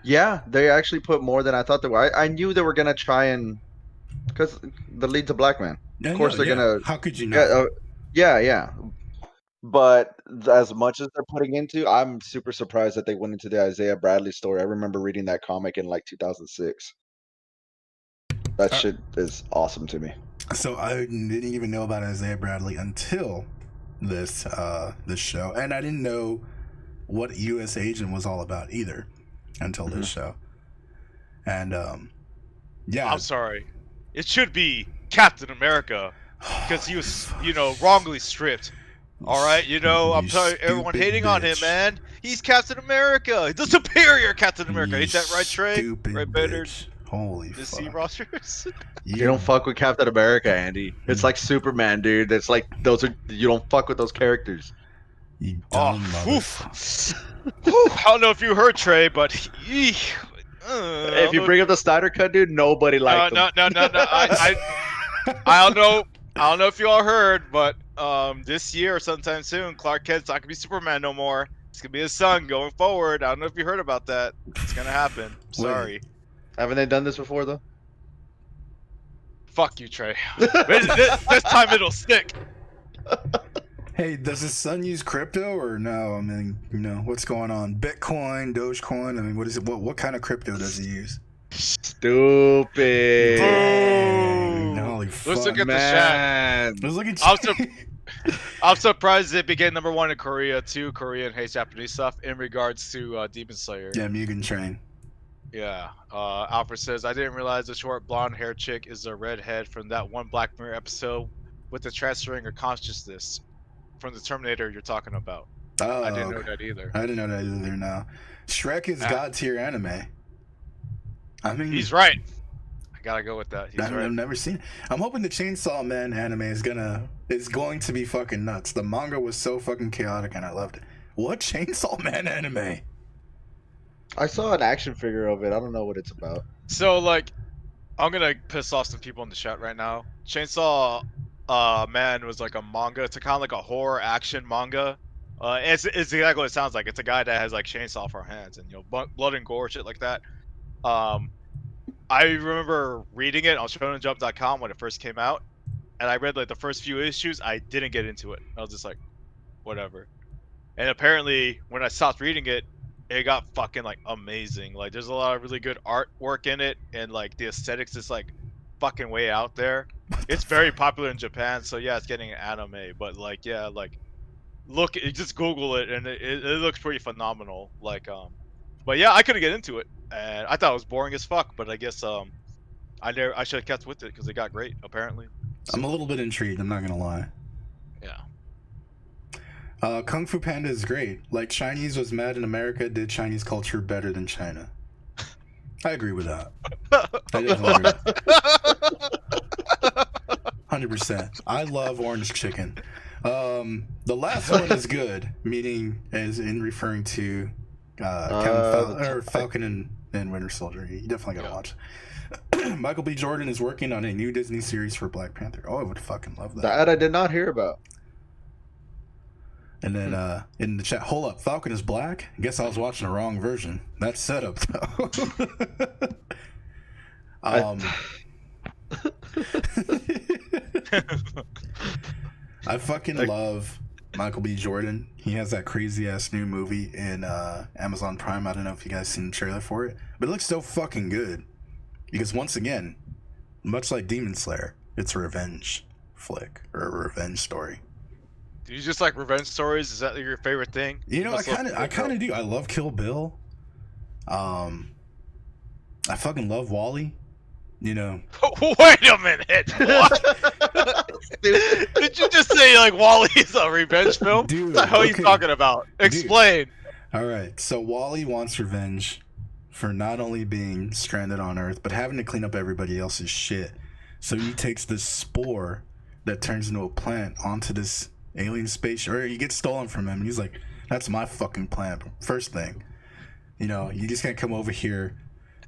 Yeah, they actually put more than I thought they were. I knew they were gonna try and because the lead's a black man. Of course, they're gonna. How could you not? Yeah. But as much as they're putting into, I'm super surprised that they went into the Isaiah Bradley story. I remember reading that comic in like 2006. That shit is awesome to me. So I didn't even know about Isaiah Bradley until this show, and I didn't know what U.S. Agent was all about either until this show. And yeah, I'm sorry, it should be Captain America because he was, wrongly stripped. All right, I'm sorry, everyone hating on him, man. He's Captain America, the superior Captain America. Ain't that right, Trey? Right, better. Holy the fuck. C rosters. You don't fuck with Captain America, Andy. It's like Superman, dude. It's like you don't fuck with those characters. You dumb I don't know if you heard Trey, but if you bring up the Snyder cut, dude, nobody liked him. No. I don't know. I don't know if you all heard, but this year or sometime soon, Clark Kent's not gonna be Superman no more. It's gonna be his son going forward. I don't know if you heard about that. It's gonna happen. Sorry. Haven't they done this before though? Fuck you, Trey. this time it'll stick. Hey, does his son use crypto or no? I mean, what's going on? Bitcoin, Dogecoin. I mean, what is it? What kind of crypto does he use? Stupid. Dang, holy fuck. Let's look at the chat. Let's look at I'm surprised it became #1 in Korea too. Korean hates Japanese stuff in regards to Demon Slayer. Yeah, Mugen Train. Yeah. Alfred says, I didn't realize the short blonde hair chick is the redhead from that one Black Mirror episode with the transferring of consciousness from the Terminator you're talking about. Oh, I didn't know that either. I didn't know that either. Now, Shrek is god tier anime. I mean, he's right. I gotta go with that. He's right. I've never seen it. I'm hoping the Chainsaw Man anime is going to be fucking nuts. The manga was so fucking chaotic and I loved it. What Chainsaw Man anime? I saw an action figure of it. I don't know what it's about. So, like, I'm gonna piss off some people in the chat right now. Chainsaw Man was like a manga. It's kind of like a horror action manga. It's exactly what it sounds like. It's a guy that has like chainsaw for hands and blood and gore, shit like that. I remember reading it on ShonenJump.com when it first came out, and I read like the first few issues. I didn't get into it. I was just like, whatever. And apparently, when I stopped reading it, it got fucking like amazing. Like there's a lot of really good artwork in it, and like the aesthetics is like fucking way out there. It's very popular in Japan, so yeah, it's getting an anime. But like yeah, like look, you just Google it, and it looks pretty phenomenal. Like but yeah, I couldn't get into it, and I thought it was boring as fuck. But I guess I should have kept with it because it got great apparently. I'm a little bit intrigued. I'm not gonna lie. Yeah. Kung Fu Panda is great. Like Chinese was mad in America, did Chinese culture better than China. I agree with that. I definitely agree. 100%. I love orange chicken. The last one is good, meaning as in referring to Falcon and Winter Soldier. You definitely gotta watch it. Michael B. Jordan is working on a new Disney series for Black Panther. Oh, I would fucking love that. That I did not hear about. And then in the chat, hold up, Falcon is black? I guess I was watching the wrong version. That's setup though. I fucking love Michael B. Jordan. He has that crazy ass new movie in Amazon Prime. I don't know if you guys seen the trailer for it, but it looks so fucking good. Because once again, much like Demon Slayer, it's a revenge flick or a revenge story. Do you just like revenge stories? Is that your favorite thing? You know, I kind of do. I love Kill Bill. I fucking love Wall-E. You know. Wait a minute. What? Did you just say like Wall-E is a revenge film? Dude, what the hell are you talking about? Explain. All right. So Wall-E wants revenge for not only being stranded on Earth, but having to clean up everybody else's shit. So he takes this spore that turns into a plant onto this alien space, or he gets stolen from him, and he's like, "That's my fucking plant." First thing, you know, you just can't come over here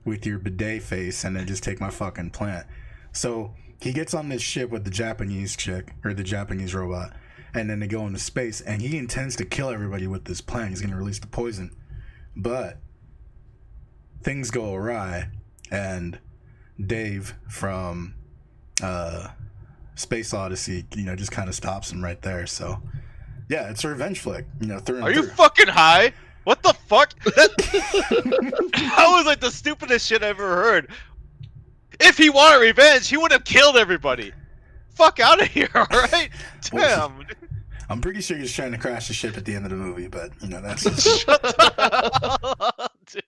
with your bidet face and then just take my fucking plant. So he gets on this ship with the Japanese chick, or the Japanese robot, and then they go into space, and he intends to kill everybody with this plant. He's gonna release the poison, but things go awry, and Dave from Space Odyssey, you know, just kind of stops him right there. So yeah, it's a revenge flick, you know. Are you fucking high? What the fuck? That was like the stupidest shit I ever heard. If he wanted revenge, he would have killed everybody. Fuck out of here, alright? Damn. I'm pretty sure he's trying to crash the ship at the end of the movie, but you know, that's just... Shut the hell up, dude.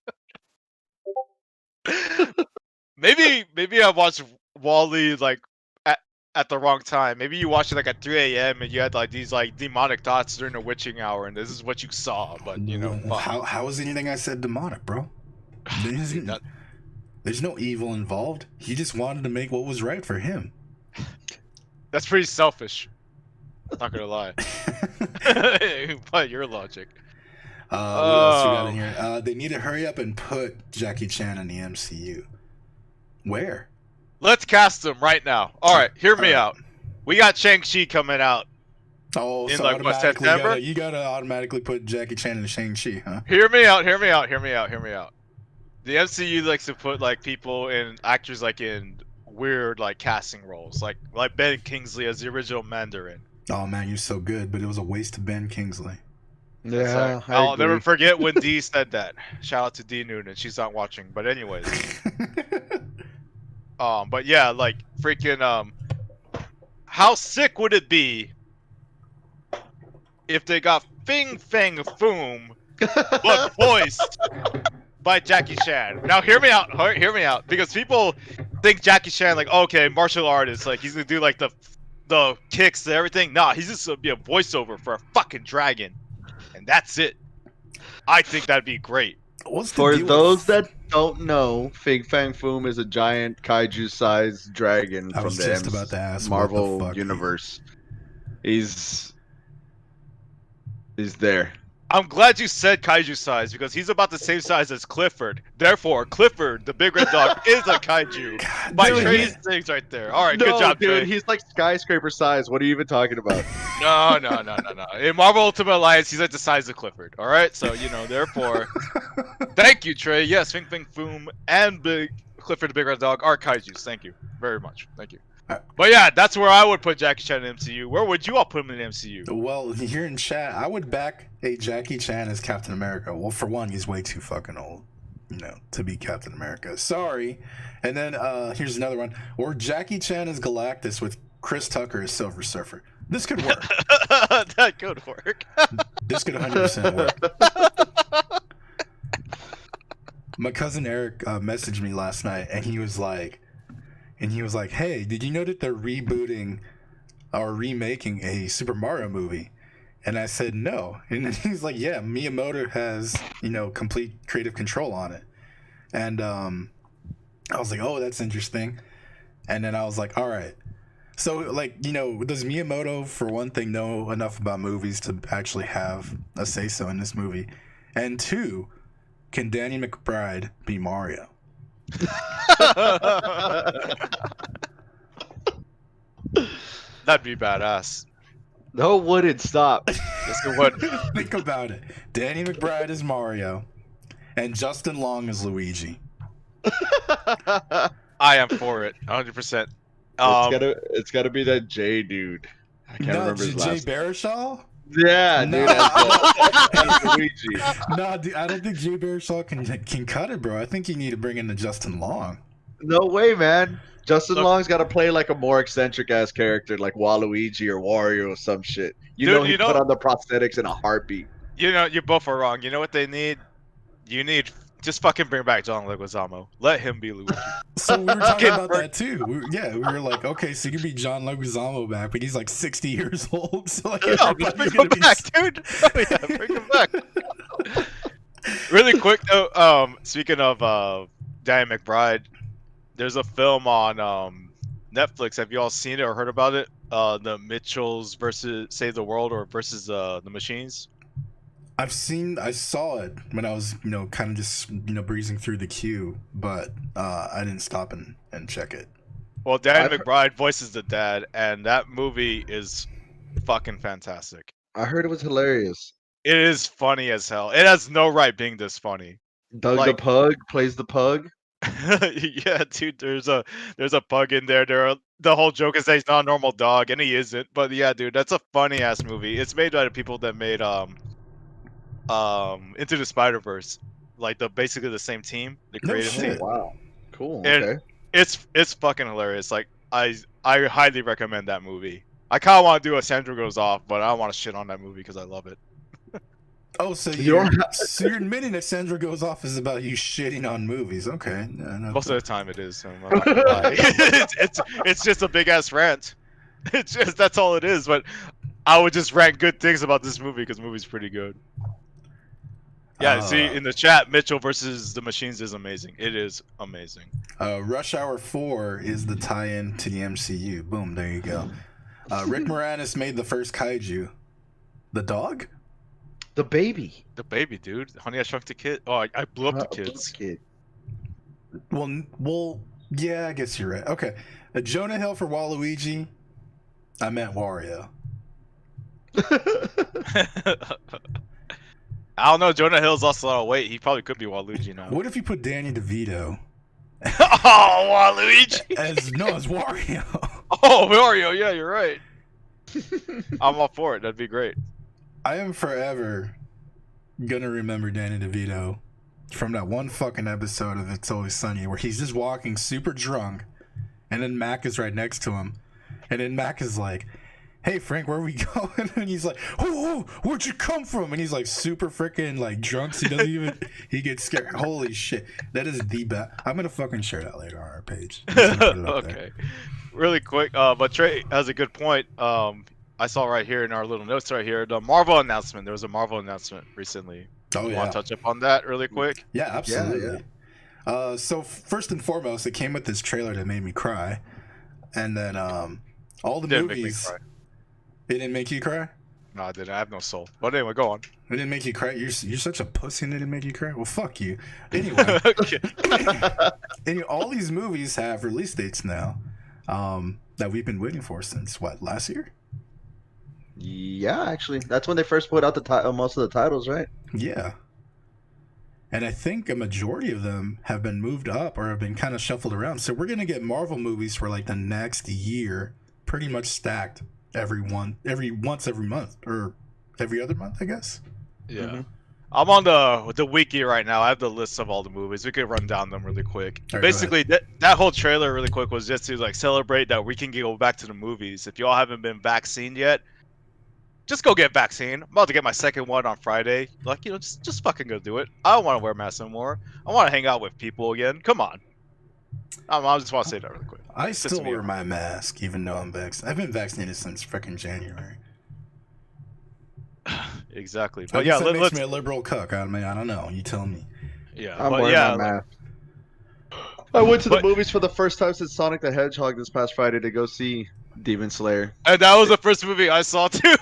Maybe I watched Wall-E like at the wrong time. Maybe you watched it like at 3 a.m. and you had like these like demonic thoughts during the witching hour, and this is what you saw. But you know, how is anything I said demonic, bro? There's no evil involved. He just wanted to make what was right for him. That's pretty selfish. Not gonna lie. By your logic. What else we got in here? They need to hurry up and put Jackie Chan in the MCU. Where? Let's cast him right now. All right, hear me out. We got Shang-Chi coming out. Oh, in so like what, September? You gotta automatically put Jackie Chan in Shang-Chi, huh? Hear me out. The MCU likes to put like people and actors like in weird like casting roles, like Ben Kingsley as the original Mandarin. Oh man, you're so good, but it was a waste of Ben Kingsley. Yeah, I'll never forget when Dee said that. Shout out to Dee Noonan. She's not watching, but anyways. But yeah, like freaking how sick would it be if they got Fing Fang Foom but voiced by Jackie Chan? Now hear me out, because people think Jackie Chan like, okay, martial artist, like he's gonna do like the kicks and everything. Nah, he's just gonna be a voiceover for a fucking dragon, and that's it. I think that'd be great. For those that don't know, Fing Fang Foom is a giant kaiju-sized dragon from the Marvel universe. He's there. I'm glad you said kaiju size, because he's about the same size as Clifford. Therefore, Clifford, the big red dog, is a kaiju. By Trey's things right there. All right, good job, dude. Trey. He's like skyscraper size. What are you even talking about? No. In Marvel Ultimate Alliance, he's like the size of Clifford. All right, so you know, therefore, thank you, Trey. Yes, Fing Fang Foom and Clifford, the big red dog, are kaijus. Thank you very much. Thank you. But yeah, that's where I would put Jackie Chan in MCU. Where would you all put him in MCU? Well, here in chat, I would back a Jackie Chan as Captain America. Well, for one, he's way too fucking old, to be Captain America. Sorry. And then here's another one. Or Jackie Chan as Galactus with Chris Tucker as Silver Surfer. This could work. That could work. This could 100% work. My cousin Eric messaged me last night, and he was like, hey, did you know that they're rebooting or remaking a Super Mario movie? And I said no. And then he's like, yeah, Miyamoto has, complete creative control on it. And I was like, oh, that's interesting. And then I was like, all right. So, does Miyamoto, for one thing, know enough about movies to actually have a say-so in this movie? And two, can Danny McBride be Mario? That'd be badass. No, it wouldn't. Stop. Yes, it would. Think about it. Danny McBride is Mario, and Justin Long is Luigi. I am for it, 100%. It's gotta be that J dude. I can't remember his last name. Jay Baruchel? Yeah, No. dude, as Luigi. No, dude, I don't think Jay Baruchel can cut it, bro. I think you need to bring in the Justin Long. No way, man. Justin Long's got to play like a more eccentric ass character, like Waluigi or Wario or some shit. He put on the prosthetics in a heartbeat. You both are wrong. You know what they need? Just fucking bring back John Leguizamo. Let him be Luigi. So we were talking about that too. We were like, okay, so you can be John Leguizamo back, but he's like 60 years old. So just bring him back, dude. Oh, yeah, bring him back. Really quick though, speaking of Danny McBride, there's a film on Netflix. Have you all seen it or heard about it? The Mitchells versus Save the World or versus the Machines. I saw it when I was, kind of just, breezing through the queue, but I didn't stop and check it. Well, Danny McBride voices the dad, and that movie is fucking fantastic. I heard it was hilarious. It is funny as hell. It has no right being this funny. Doug the pug plays the pug. Yeah, dude, there's a pug in there. The whole joke is that he's not a normal dog, and he isn't. But yeah, dude, that's a funny ass movie. It's made by the people that made Into the Spider-Verse, like basically the same team, the creative team. Wow, cool. And okay, it's fucking hilarious. Like I highly recommend that movie. I kind of want to do a Sandra Goes Off, but I don't want to shit on that movie because I love it. Oh, so you're admitting that Sandra Goes Off is about you shitting on movies? Okay. Most of the time it is. So I'm not gonna lie. It's just a big ass rant. It's just that's all it is. But I would just rant good things about this movie because the movie's pretty good. Yeah, see in the chat, Mitchell versus the Machines is amazing. It is amazing. Rush Hour 4 is the tie-in to the MCU. Boom, there you go. Rick Moranis made the first kaiju. The dog? the baby. The baby, dude. Honey, I Shrunk the Kid. Oh, I blew up the kids. Well, yeah, I guess you're right. Okay, Jonah Hill for Waluigi. I meant Wario. I don't know. Jonah Hill's lost a lot of weight. He probably could be Waluigi now. What if you put Danny DeVito? Oh, Waluigi! As Wario. Oh, Wario. Yeah, you're right. I'm all for it. That'd be great. I am forever gonna remember Danny DeVito from that one fucking episode of It's Always Sunny where he's just walking super drunk, and then Mac is right next to him, and then Mac is like, "Hey Frank, where are we going?" And he's like, "Oh, where'd you come from?" And he's like super freaking like drunk, so he doesn't even he gets scared. Holy shit, that is the best. I'm gonna fucking share that later on our page. Okay, there. Really quick, but Trey has a good point. I saw right here in our little notes right here the Marvel announcement. There was a Marvel announcement recently. Oh, you want to touch up on that really quick? Yeah, absolutely. Yeah. So first and foremost, it came with this trailer that made me cry, and then all the movies. It didn't make you cry? No, I didn't. I have no soul. But anyway, go on. It didn't make you cry? You're such a pussy and it didn't make you cry? Well, fuck you. Anyway. And all these movies have release dates now that we've been waiting for since, what, last year? Yeah, actually. That's when they first put out most of the titles, right? Yeah. and I think a majority of them have been moved up or have been kind of shuffled around. So we're gonna get Marvel movies for like the next year, pretty much stacked every month or every other month, I guess. Yeah. Mm-hmm. I'm on the wiki right now. I have the list of all the movies. We could run down them really quick. All right, Basically, that whole trailer really quick was just to like celebrate that we can go back to the movies. If y'all haven't been vaccinated yet, just go get vaccine. I'm about to get my second one on Friday. Like, just fucking go do it. I don't want to wear masks anymore. I want to hang out with people again. Come on. I just want to say that really quick. I still wear my mask even though I'm vaccinated. I've been vaccinated since freaking January. Exactly. But yeah, that makes me a liberal cuck. I mean, I don't know. You tell me. Yeah, I'm wearing my mask. I went to the movies for the first time since Sonic the Hedgehog this past Friday to go see Demon Slayer. And that was the first movie I saw too.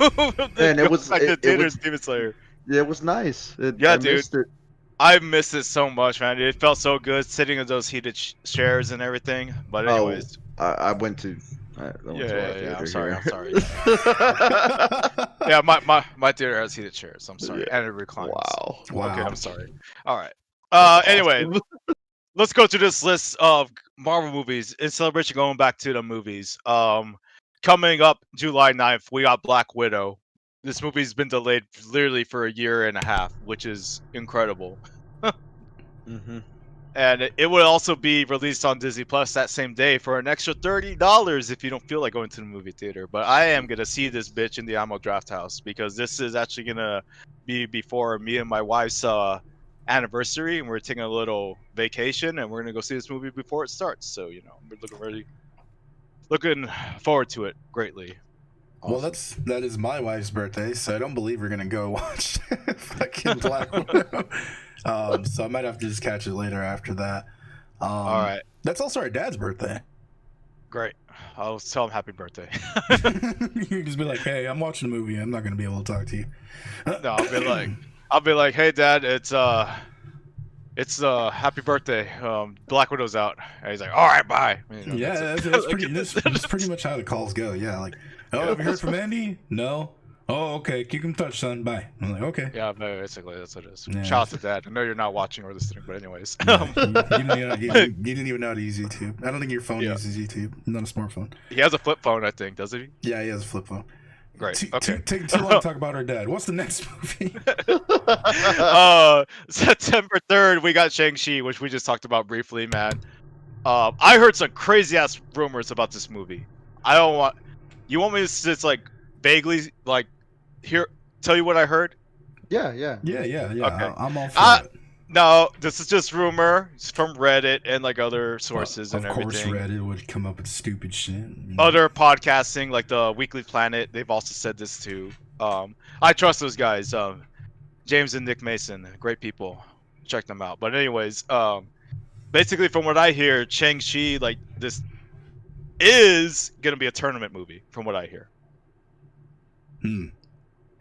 And it was Demon Slayer. Yeah, it was nice. Yeah, dude. I missed it so much, man. It felt so good sitting in those heated chairs and everything. But anyways, I went to. Yeah. I'm sorry. Yeah, my theater has heated chairs. I'm sorry, and it reclines. Wow. Okay, I'm sorry. All right. Anyway, let's go to this list of Marvel movies in celebration. Going back to the movies. Coming up July 9th, we got Black Widow. This movie's been delayed literally for a year and a half, which is incredible. Mm-hmm. And it will also be released on Disney Plus that same day for an extra $30 if you don't feel like going to the movie theater. But I am gonna see this bitch in the Ammo Draft House because this is actually gonna be before me and my wife's anniversary, and we're taking a little vacation, and we're gonna go see this movie before it starts. So we're looking forward to it greatly. Awesome. Well, that is my wife's birthday, so I don't believe we're gonna go watch fucking Black Widow. So I might have to just catch it later after that. All right. That's also our dad's birthday. Great. I'll tell him happy birthday. You just be like, "Hey, I'm watching a movie. I'm not gonna be able to talk to you." No, I'll be like, "Hey, Dad, it's happy birthday. Black Widow's out." And he's like, "All right, bye." Yeah, that's pretty much how the calls go. Yeah, like, "Oh, have you heard from Andy? No. Oh, okay. Keep in touch, son. Bye." I'm like, "Okay." Yeah, basically that's what it is. Yeah. Shout out to Dad. I know you're not watching or listening, but anyways. Yeah, you didn't even know how to use YouTube. I don't think your phone uses YouTube. Not a smartphone. He has a flip phone, I think, doesn't he? Yeah, he has a flip phone. Great. Okay. Taking too long to talk about our dad. What's the next movie? September 3rd, we got Shang-Chi, which we just talked about briefly, man. I heard some crazy ass rumors about this movie. You want me to just like vaguely like tell you what I heard? Yeah. Okay. I'm all for it. No, this is just rumor. It's from Reddit and like other sources and everything. Of course, Reddit would come up with stupid shit. Other podcasting, like the Weekly Planet, they've also said this too. I trust those guys. James and Nick Mason, great people. Check them out. But anyways, basically from what I hear, Shang-Chi, like this is gonna be a tournament movie, from what I hear.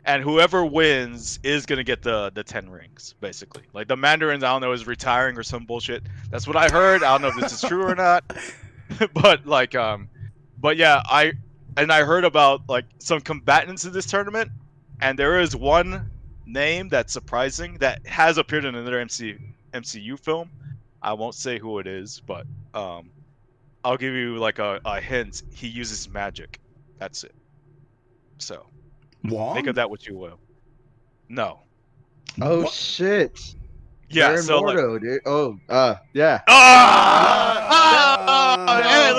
And whoever wins is gonna get the 10 rings, basically. Like the Mandarin, I don't know, is retiring or some bullshit. That's what I heard. I don't know if this is true or not. But yeah, I heard about like some combatants in this tournament, and there is one name that's surprising that has appeared in another MCU film. I won't say who it is, but I'll give you like a hint. He uses magic. That's it. So Wong? think of that what you will. No. Oh What? shit. Yeah. Baron So like. Mordo, dude. Yeah. Hey,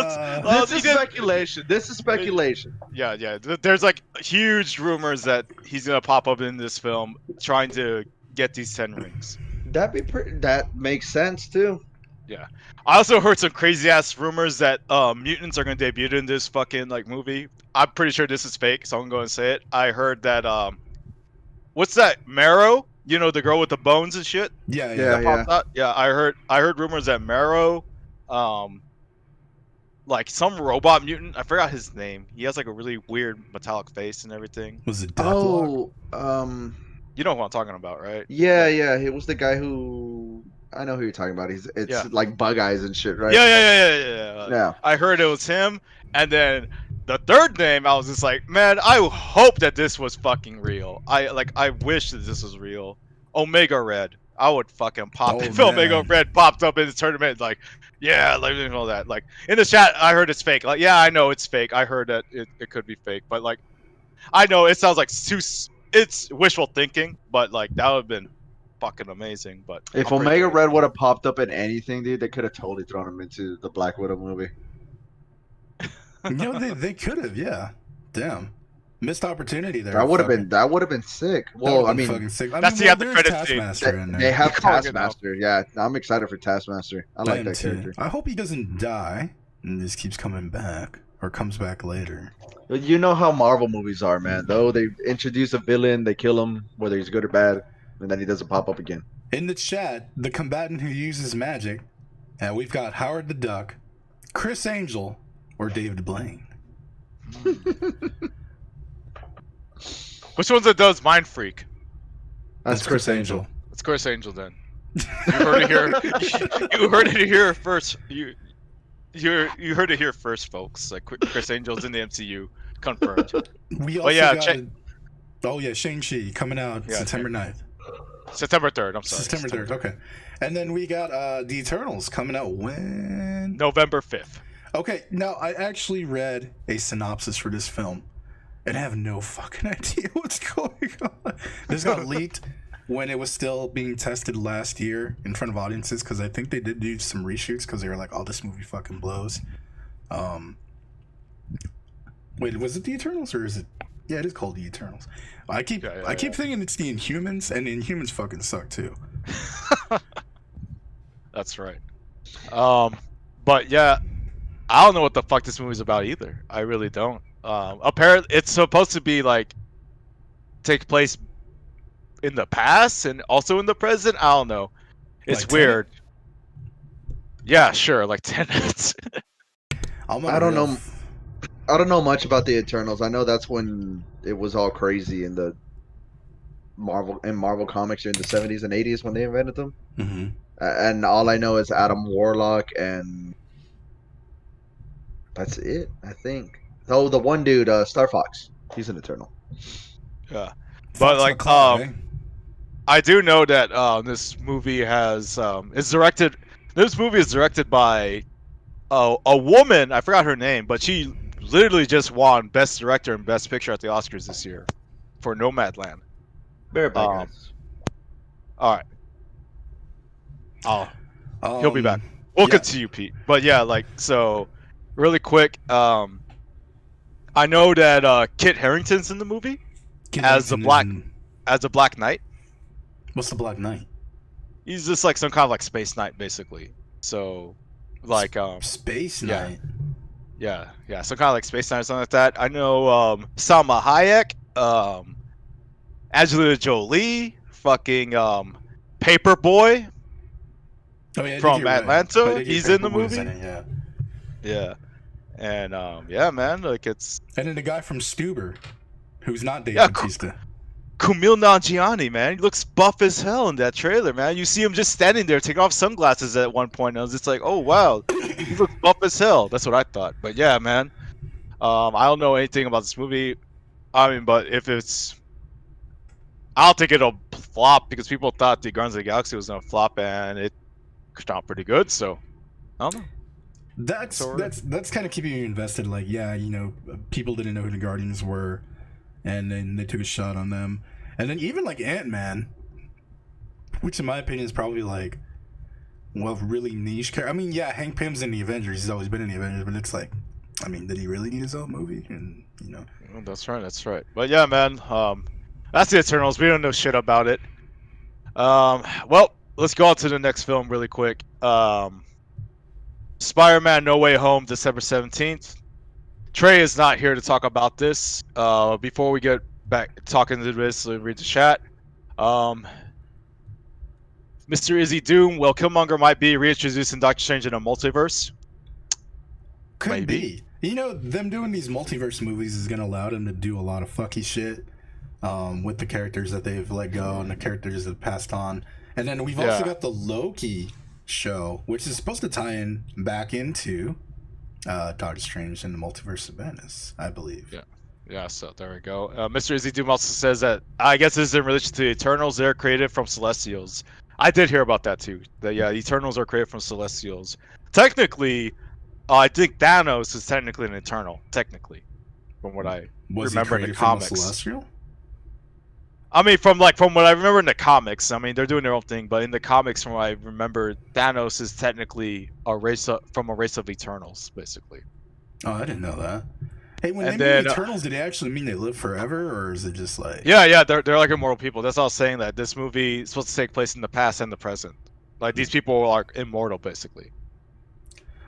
This is speculation. This is speculation. Yeah. There's like huge rumors that he's gonna pop up in this film, trying to get these 10 rings. That makes sense too. I also heard some crazy ass rumors that mutants are gonna debut in this fucking like movie. I'm pretty sure this is fake, so I'm gonna say it. I heard that what's that? Marrow? You know, the girl with the bones and shit? Yeah. That popped out? Yeah, I heard rumors that Marrow, like some robot mutant, I forgot his name. He has like a really weird metallic face and everything. Was it Deathlock? You know who I'm talking about, right? Yeah. It was the guy who I know who you're talking about. It's like bug eyes and shit, right? Yeah. I heard it was him, and then the third name, I was just like, man, I hope that this was fucking real. I wish that this was real. Omega Red. I would fucking pop Oh, if Omega man. Red popped up in the tournament. Like, yeah, like and all that. Like in the chat, I heard it's fake. Like, yeah, I know it's fake. I heard that it could be fake, but like, I know it sounds like it's wishful thinking, but like that would have been fucking amazing. But If I'm pretty Omega sure- Red would have popped up in anything, dude, they could have totally thrown him into the Black Widow movie. You know, they could have, yeah. Damn. Missed opportunity there. That would have been sick. That Well, would've I been mean, fucking sick. I That's mean, the after there's credits scene. Taskmaster in there. they have Calling it out. Taskmaster. Yeah, I'm excited for Taskmaster. I like am that too. character. I hope he doesn't die and just keeps coming back or comes back later. But you know how Marvel movies are, man. Though they introduce a villain, they kill him, whether he's good or bad, and then he doesn't pop up again. In the chat, the combatant who uses magic, and we've got Howard the Duck, Chris Angel, or David Blaine. Which one's that does Mind Freak? That's Chris Angel. It's Chris Angel then. You heard it here. You heard it here first. You heard it here first, folks. Like Chris Angel's in the MCU, confirmed. We also yeah, got Shang-Chi coming out Yeah, September 9th. September 3rd. I'm sorry. September 3rd, okay. And then we got the Eternals coming out when? November 5th. Okay, now I actually read a synopsis for this film, and I have no fucking idea what's going on. This got leaked when it was still being tested last year in front of audiences, because I think they did do some reshoots because they were like, "Oh, this movie fucking blows." Wait, was it the Eternals or is it? Yeah, it is called the Eternals. I keep thinking it's the Inhumans, and the Inhumans fucking suck too. That's right. But yeah, I don't know what the fuck this movie's about either. I really don't. Apparently, it's supposed to be like take place in the past and also in the present. I don't know. It's Like weird. Yeah, sure, like 10 minutes. I don't know. I don't know much about the Eternals. I know that's when it was all crazy in the Marvel comics during the 70s and 80s when they invented them. Mm-hmm. And all I know is Adam Warlock, and that's it, I think. Oh, the one dude, Star Fox. He's an Eternal. Yeah, but like, I do know that this movie has is directed. This movie is directed by a woman. I forgot her name, but she literally just won Best Director and Best Picture at the Oscars this year for Nomadland. Very bad. All right. He'll be back. We'll continue, Pete. But yeah, like, so really quick. I know that Kit Harington's in the movie as a Black Knight. What's the Black Knight? He's just like some kind of like space knight, basically. So, like Space yeah. Knight. Yeah, some kind of like space knight or something like that. I know Salma Hayek, Angelina Jolie, fucking Paperboy Oh yeah, from Atlanta. Right. He's in the Paperboy's movie. in it, Yeah, and yeah, man, like it's and then the guy from Stuber, who's not Dave Bautista. Kumail Nanjiani, man. He looks buff as hell in that trailer, man. You see him just standing there, taking off sunglasses at one point. And I was just like, oh wow, he looks buff as hell. That's what I thought. But yeah, man. I don't know anything about this movie. I mean, but if it's, I'll think it'll flop because people thought the Guardians of the Galaxy was gonna flop, and it stopped pretty good. So I don't know. That's kind of keeping you invested. Like, yeah, you know, people didn't know who the Guardians were, and then they took a shot on them. And then even like Ant-Man, which in my opinion is probably like, well, really niche character. I mean, yeah, Hank Pym's in the Avengers. He's always been in the Avengers, but it's like, I mean, did he really need his own movie? And you know, that's right. But yeah, man, that's the Eternals. We don't know shit about it. Well, let's go on to the next film really quick. Spider-Man: No Way Home, December 17th. Trey is not here to talk about this. Before we get back talking to this, let's read the chat. Mr. Izzy Doom, well, Killmonger might be reintroducing Doctor Strange in a multiverse. Could be. You know, them doing these multiverse movies is going to allow them to do a lot of fucky shit with the characters that they've let go and the characters that passed on. And then we've also got the Loki show, which is supposed to tie in back into Doctor Strange and the Multiverse of Madness, I believe. Yeah, so there we go. Mr. Izzy Doom also says that, I guess this is in relation to the Eternals. They're created from Celestials. I did hear about that too. That yeah, Eternals are created from Celestials. Technically, I think Thanos is technically an Eternal. Technically, from what I Was he remember in the created from a comics. celestial? I mean, from what I remember in the comics. I mean, they're doing their own thing, but in the comics, from what I remember, Thanos is technically from a race of Eternals, basically. Oh, I didn't know that. Hey, when And they then, mean Eternals, did they actually mean they live forever, or is it just like? Yeah, they're like immortal people. That's all I was saying, that this movie is supposed to take place in the past and the present. Like these people are immortal, basically.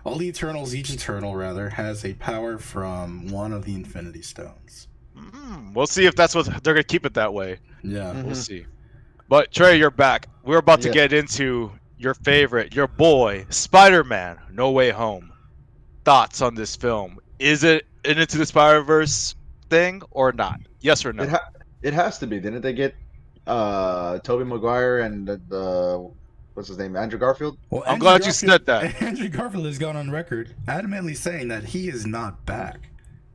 All the Eternals, each Eternal rather, has a power from one of the Infinity Stones. We'll see if that's what they're gonna keep it that way. Yeah. We'll see. But Trey, you're back. We're about to get into your favorite, your boy, Spider-Man: No Way Home. Thoughts on this film? Is it an Into the Spider-Verse thing or not? Yes or no? It has to be. Didn't they get Tobey Maguire and the what's his name, Andrew Garfield? Well, I'm glad you said that. Andrew Garfield has gone on record adamantly saying that he is not back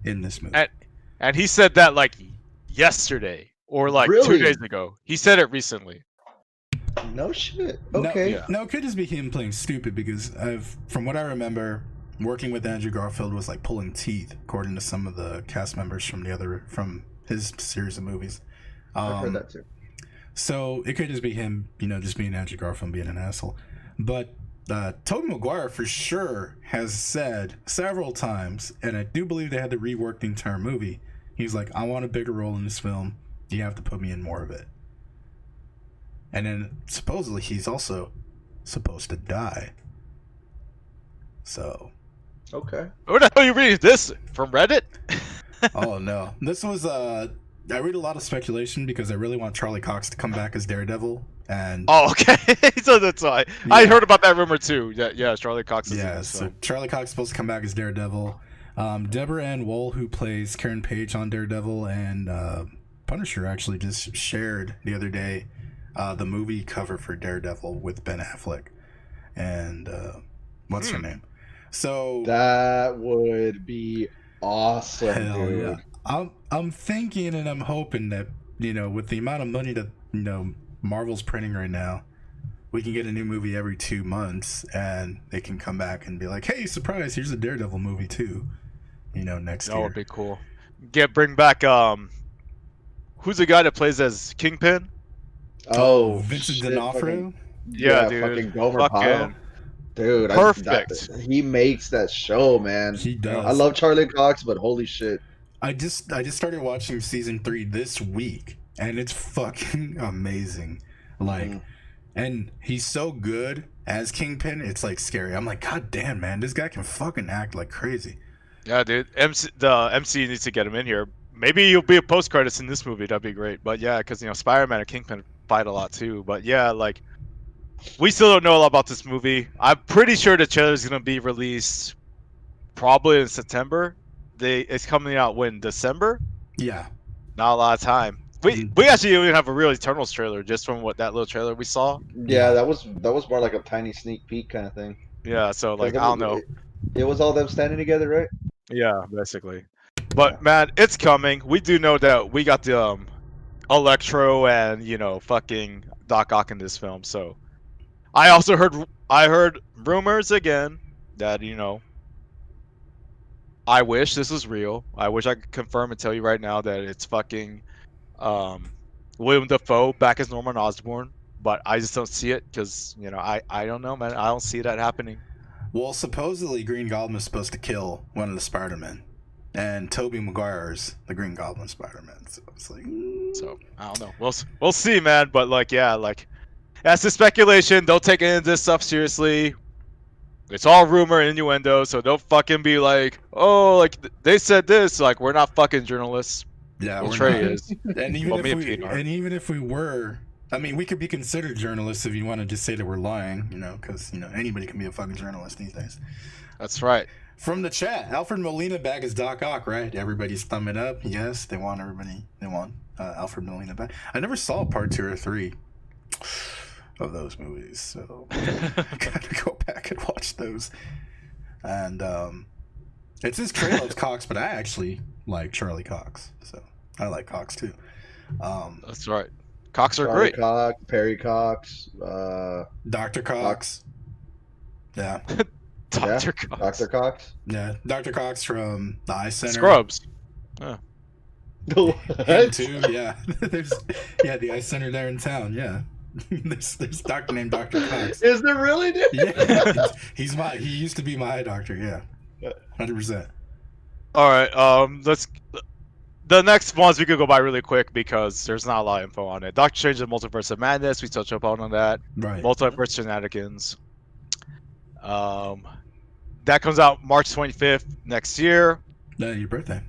in this movie. And he said that like yesterday or like Really? 2 days ago. He said it recently. No shit. Okay. No, it could just be him playing stupid because from what I remember, working with Andrew Garfield was like pulling teeth, according to some of the cast members from his series of movies. I've heard that too. So it could just be him, just being Andrew Garfield being an asshole. But Tobey Maguire for sure has said several times, and I do believe they had to rework the entire movie. He's like, I want a bigger role in this film. You have to put me in more of it. And then supposedly he's also supposed to die. So. Okay. Where the hell are you reading this? From Reddit? Oh no. This was I read a lot of speculation because I really want Charlie Cox to come back as Daredevil. And oh, okay. So that's why I heard about that rumor too. Yeah, Charlie Cox is in this so film. Charlie Cox is supposed to come back as Daredevil. Deborah Ann Woll, who plays Karen Page on Daredevil, and Punisher actually just shared the other day the movie cover for Daredevil with Ben Affleck and what's her name? So that would be awesome, hell dude. Yeah. I'm thinking and I'm hoping that with the amount of money that Marvel's printing right now, we can get a new movie every 2 months, and they can come back and be like, "Hey, surprise! Here's a Daredevil movie too." Next year. That would be cool. Bring back who's the guy that plays as Kingpin? Oh, Vincent D'Onofrio. Yeah, dude. Fucking Gomer Pyle. Dude, perfect. He makes that show, man. He does. I love Charlie Cox, but holy shit. I just started watching season 3 this week, and it's fucking amazing. Like, and he's so good as Kingpin, it's like scary. I'm like, God damn, man, this guy can fucking act like crazy. Yeah, dude. The MC needs to get him in here. Maybe he'll be a post credits in this movie. That'd be great. But yeah, because Spider-Man and Kingpin fight a lot too. But yeah, like we still don't know a lot about this movie. I'm pretty sure the trailer is gonna be released probably in September. It's coming out when December. Yeah, not a lot of time. We actually even have a real Eternals trailer just from that little trailer we saw. Yeah, that was more like a tiny sneak peek kind of thing. Yeah, so like I don't know. It was all them standing together, right? Yeah, basically. But man, it's coming. We do know that we got the Electro and fucking Doc Ock in this film. So I also heard rumors again that I wish this was real. I wish I could confirm and tell you right now that it's fucking William Dafoe back as Norman Osborn, but I just don't see it because I don't know, man. I don't see that happening. Well, supposedly Green Goblin is supposed to kill one of the Spider-Men, and Tobey Maguire's the Green Goblin Spider-Man. So it's like, so I don't know. We'll see, man. But that's the speculation. Don't take any of this stuff seriously. It's all rumor and innuendo, so don't fucking be like, oh, like they said this. Like we're not fucking journalists. Yeah, well, Trey is. And even if we were, I mean, we could be considered journalists if you want to just say that we're lying, because anybody can be a fucking journalist these days. That's right. From the chat, Alfred Molina back as Doc Ock, right? Everybody's thumbing up. Yes, they want Alfred Molina back. I never saw part 2 or 3 of those movies, so I gotta go back and watch those. And it says Trey loves Cox, but I actually like Charlie Cox, so I like Cox too. That's right. Cox are Charlie great. Cox, Perry Cox, Dr. Cox. Yeah. Dr. Cox. Dr. Cox. Yeah. Dr. Cox from the Eye Center. Scrubs. Him What? too, yeah. There's the Eye Center there in town, yeah. there's doctor named Dr. Cox. Is there really, dude? Yeah. He used to be my eye doctor, yeah. 100%. All right. The next ones we could go by really quick because there's not a lot of info on it. Doctor Strange and Multiverse of Madness. We touched upon on that. Right. Multiverse Shenanigans. That comes out March 25th next year. Your birthday.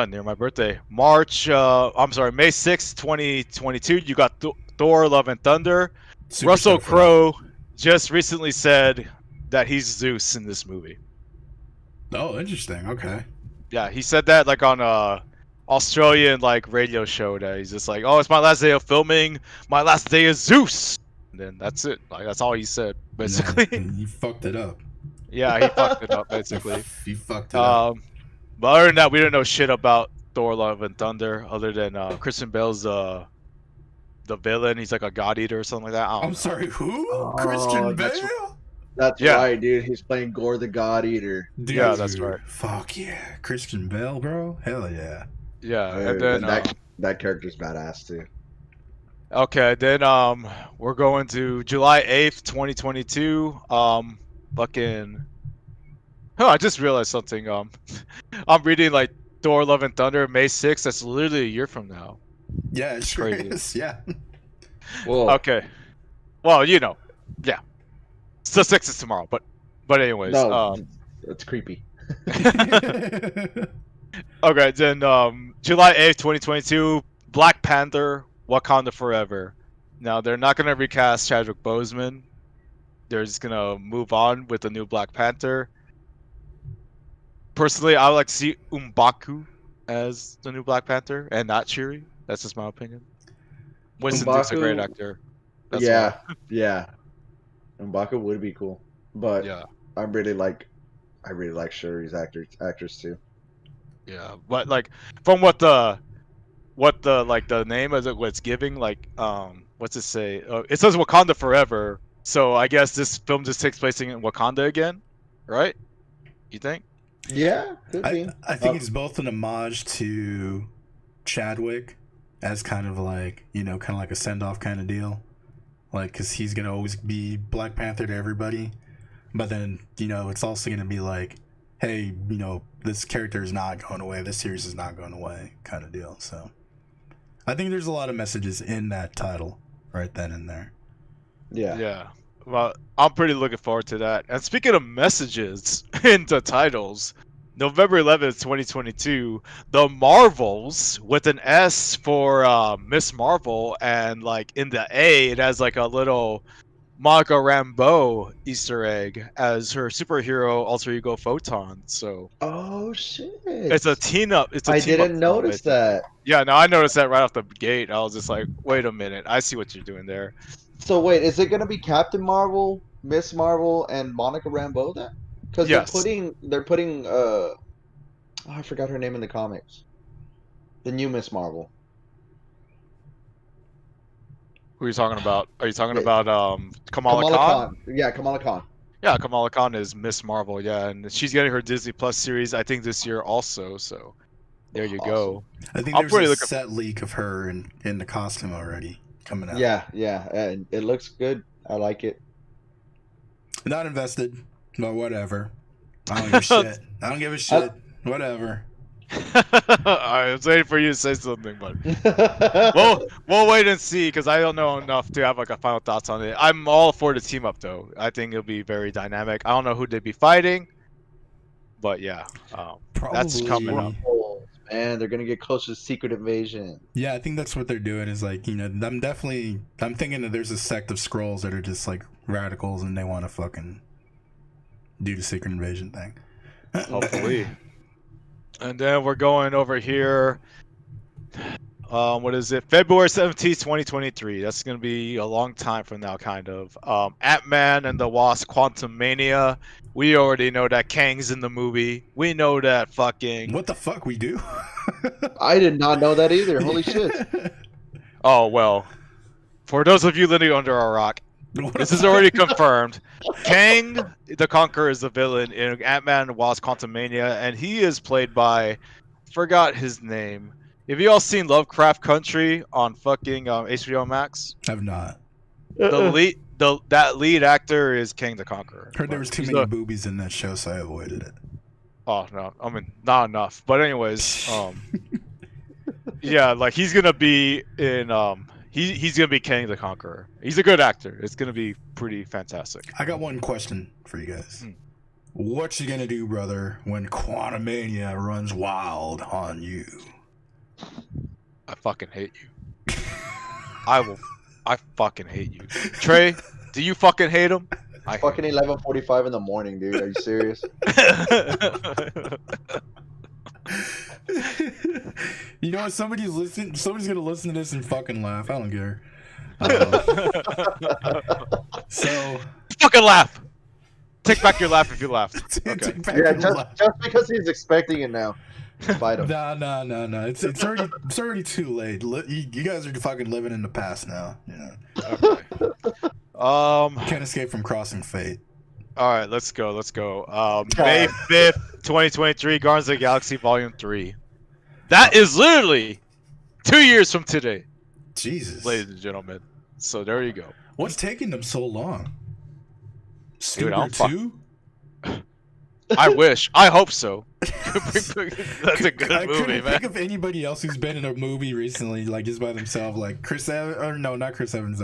Near my birthday. May 6th, 2022. You got Thor: Love and Thunder. Super Russell stoked for that. Crowe just recently said that he's Zeus in this movie. Oh, interesting. Okay. Yeah, he said that like on a Australian like radio show that he's just like, oh, it's my last day of filming. My last day is Zeus. And then that's it. Like that's all he said basically. Yeah, you fucked it up. Yeah, he fucked it up basically. You fucked it up. But other than that, we didn't know shit about Thor: Love and Thunder other than Christian Bale's the villain. He's like a god eater or something like that. I don't I'm know. sorry, who? Oh, Christian that's- Bale? That's Yeah. right, dude. He's playing Gore the God Eater. Dude, Yeah, that's right. Fuck yeah. Christian Bale, bro? Hell yeah. Yeah, Dude, and then that character's badass too. okay, then we're going to July 8th, 2022. Fucking. Oh, I just realized something. I'm reading like Thor: Love and Thunder, May 6th. That's literally a year from now. Yeah, it sure Crazy. is. Yeah. Whoa. Okay. Well, yeah. It's the 6th is tomorrow, but anyways. No, it's creepy. Okay, then July 8th, 2022, Black Panther, Wakanda Forever. Now, they're not going to recast Chadwick Boseman. They're just going to move on with the new Black Panther. Personally, I would like to see M'Baku as the new Black Panther and not Shuri. That's just my opinion. Winston Duke's a great M'Baku- actor. That's Yeah, yeah. M'Baku would be cool, but Yeah. I really like Shuri's actress too. Yeah, but like from what the like the name of it, what's giving like what's it say? It says Wakanda Forever, so I guess this film just takes place in Wakanda again, right? You think? Yeah, could be. I think it's both an homage to Chadwick as kind of like, kind of like a send-off kind of deal. Like, because he's going to always be Black Panther to everybody. But then, it's also going to be like, hey, this character is not going away. This series is not going away kind of deal. So I think there's a lot of messages in that title right then and there. Yeah. Yeah. Well, I'm pretty looking forward to that. And speaking of messages into titles, November 11th, 2022, The Marvels with an S for Miss Marvel, and like in the A, it has like a little Monica Rambeau Easter egg as her superhero alter ego Photon. So Oh shit! it's a team up. I didn't notice that. Yeah, no, I noticed that right off the gate. I was just like, wait a minute, I see what you're doing there. So wait, is it gonna be Captain Marvel, Miss Marvel, and Monica Rambeau then? Because Yes. they're putting I forgot her name in the comics. The new Miss Marvel. Who are you talking about? Are you talking Yeah. about Kamala Khan? Yeah, Kamala Khan. Yeah, Kamala Khan is Miss Marvel, yeah, and she's getting her Disney Plus series, I think, this year also, so there you go. I think I'm there's pretty a looking- set leak of her in the costume already coming out. Yeah, and it looks good. I like it. Not invested, but whatever. I don't give a shit. I don't give a shit. Whatever. I was waiting for you to say something, but we'll wait and see, because I don't know enough to have like a final thoughts on it. I'm all for the team up though. I think it'll be very dynamic. I don't know who they'd be fighting, but yeah, that's coming up. Man, they're gonna get close to Secret Invasion. Yeah, I think that's what they're doing is like, I'm thinking that there's a sect of Skrulls that are just like radicals and they want to fucking do the Secret Invasion thing. Hopefully. And then we're going over here. What is it? February 17th, 2023. That's going to be a long time from now, kind of. Ant-Man and the Wasp Quantumania. We already know that Kang's in the movie. We know that fucking... What the fuck we do? I did not know that either. Holy shit! Oh well. For those of you living under a rock, this is already confirmed. Kang the Conqueror is the villain in Ant-Man and Wasp: Quantumania, and he is played by, forgot his name. Have you all seen Lovecraft Country on fucking HBO Max? I've not. That lead actor is Kang the Conqueror. Heard there was too many boobies in that show, so I avoided it. Oh no, I mean not enough. But anyways, yeah, like he's gonna be in he's gonna be Kang the Conqueror. He's a good actor. It's gonna be pretty fantastic. I got one question for you guys. What you gonna do, brother, when Quantumania runs wild on you? I fucking hate you. I fucking hate you. Trey, do you fucking hate him? I Fucking 11:45 in the morning, dude. Are you serious? You know what? Somebody's gonna listen to this and fucking laugh. I don't care. So fucking laugh. Take back your laugh if you laughed. Okay. Yeah, just because he's expecting it now. Fight him. No. It's already too late. You guys are fucking living in the past now. You know. Okay. Can't escape from crossing fate. All right, let's go. May 5th, 2023, Guardians of the Galaxy Volume 3. That is literally 2 years from today. Jesus. Ladies and gentlemen. So there you go. What's taking them so long? Dude, I'm 2? I wish. I hope so. That's a good I movie, couldn't man. think of anybody else who's been in a movie recently, like just by themselves, like Chris Evans. Or no, not Chris Evans.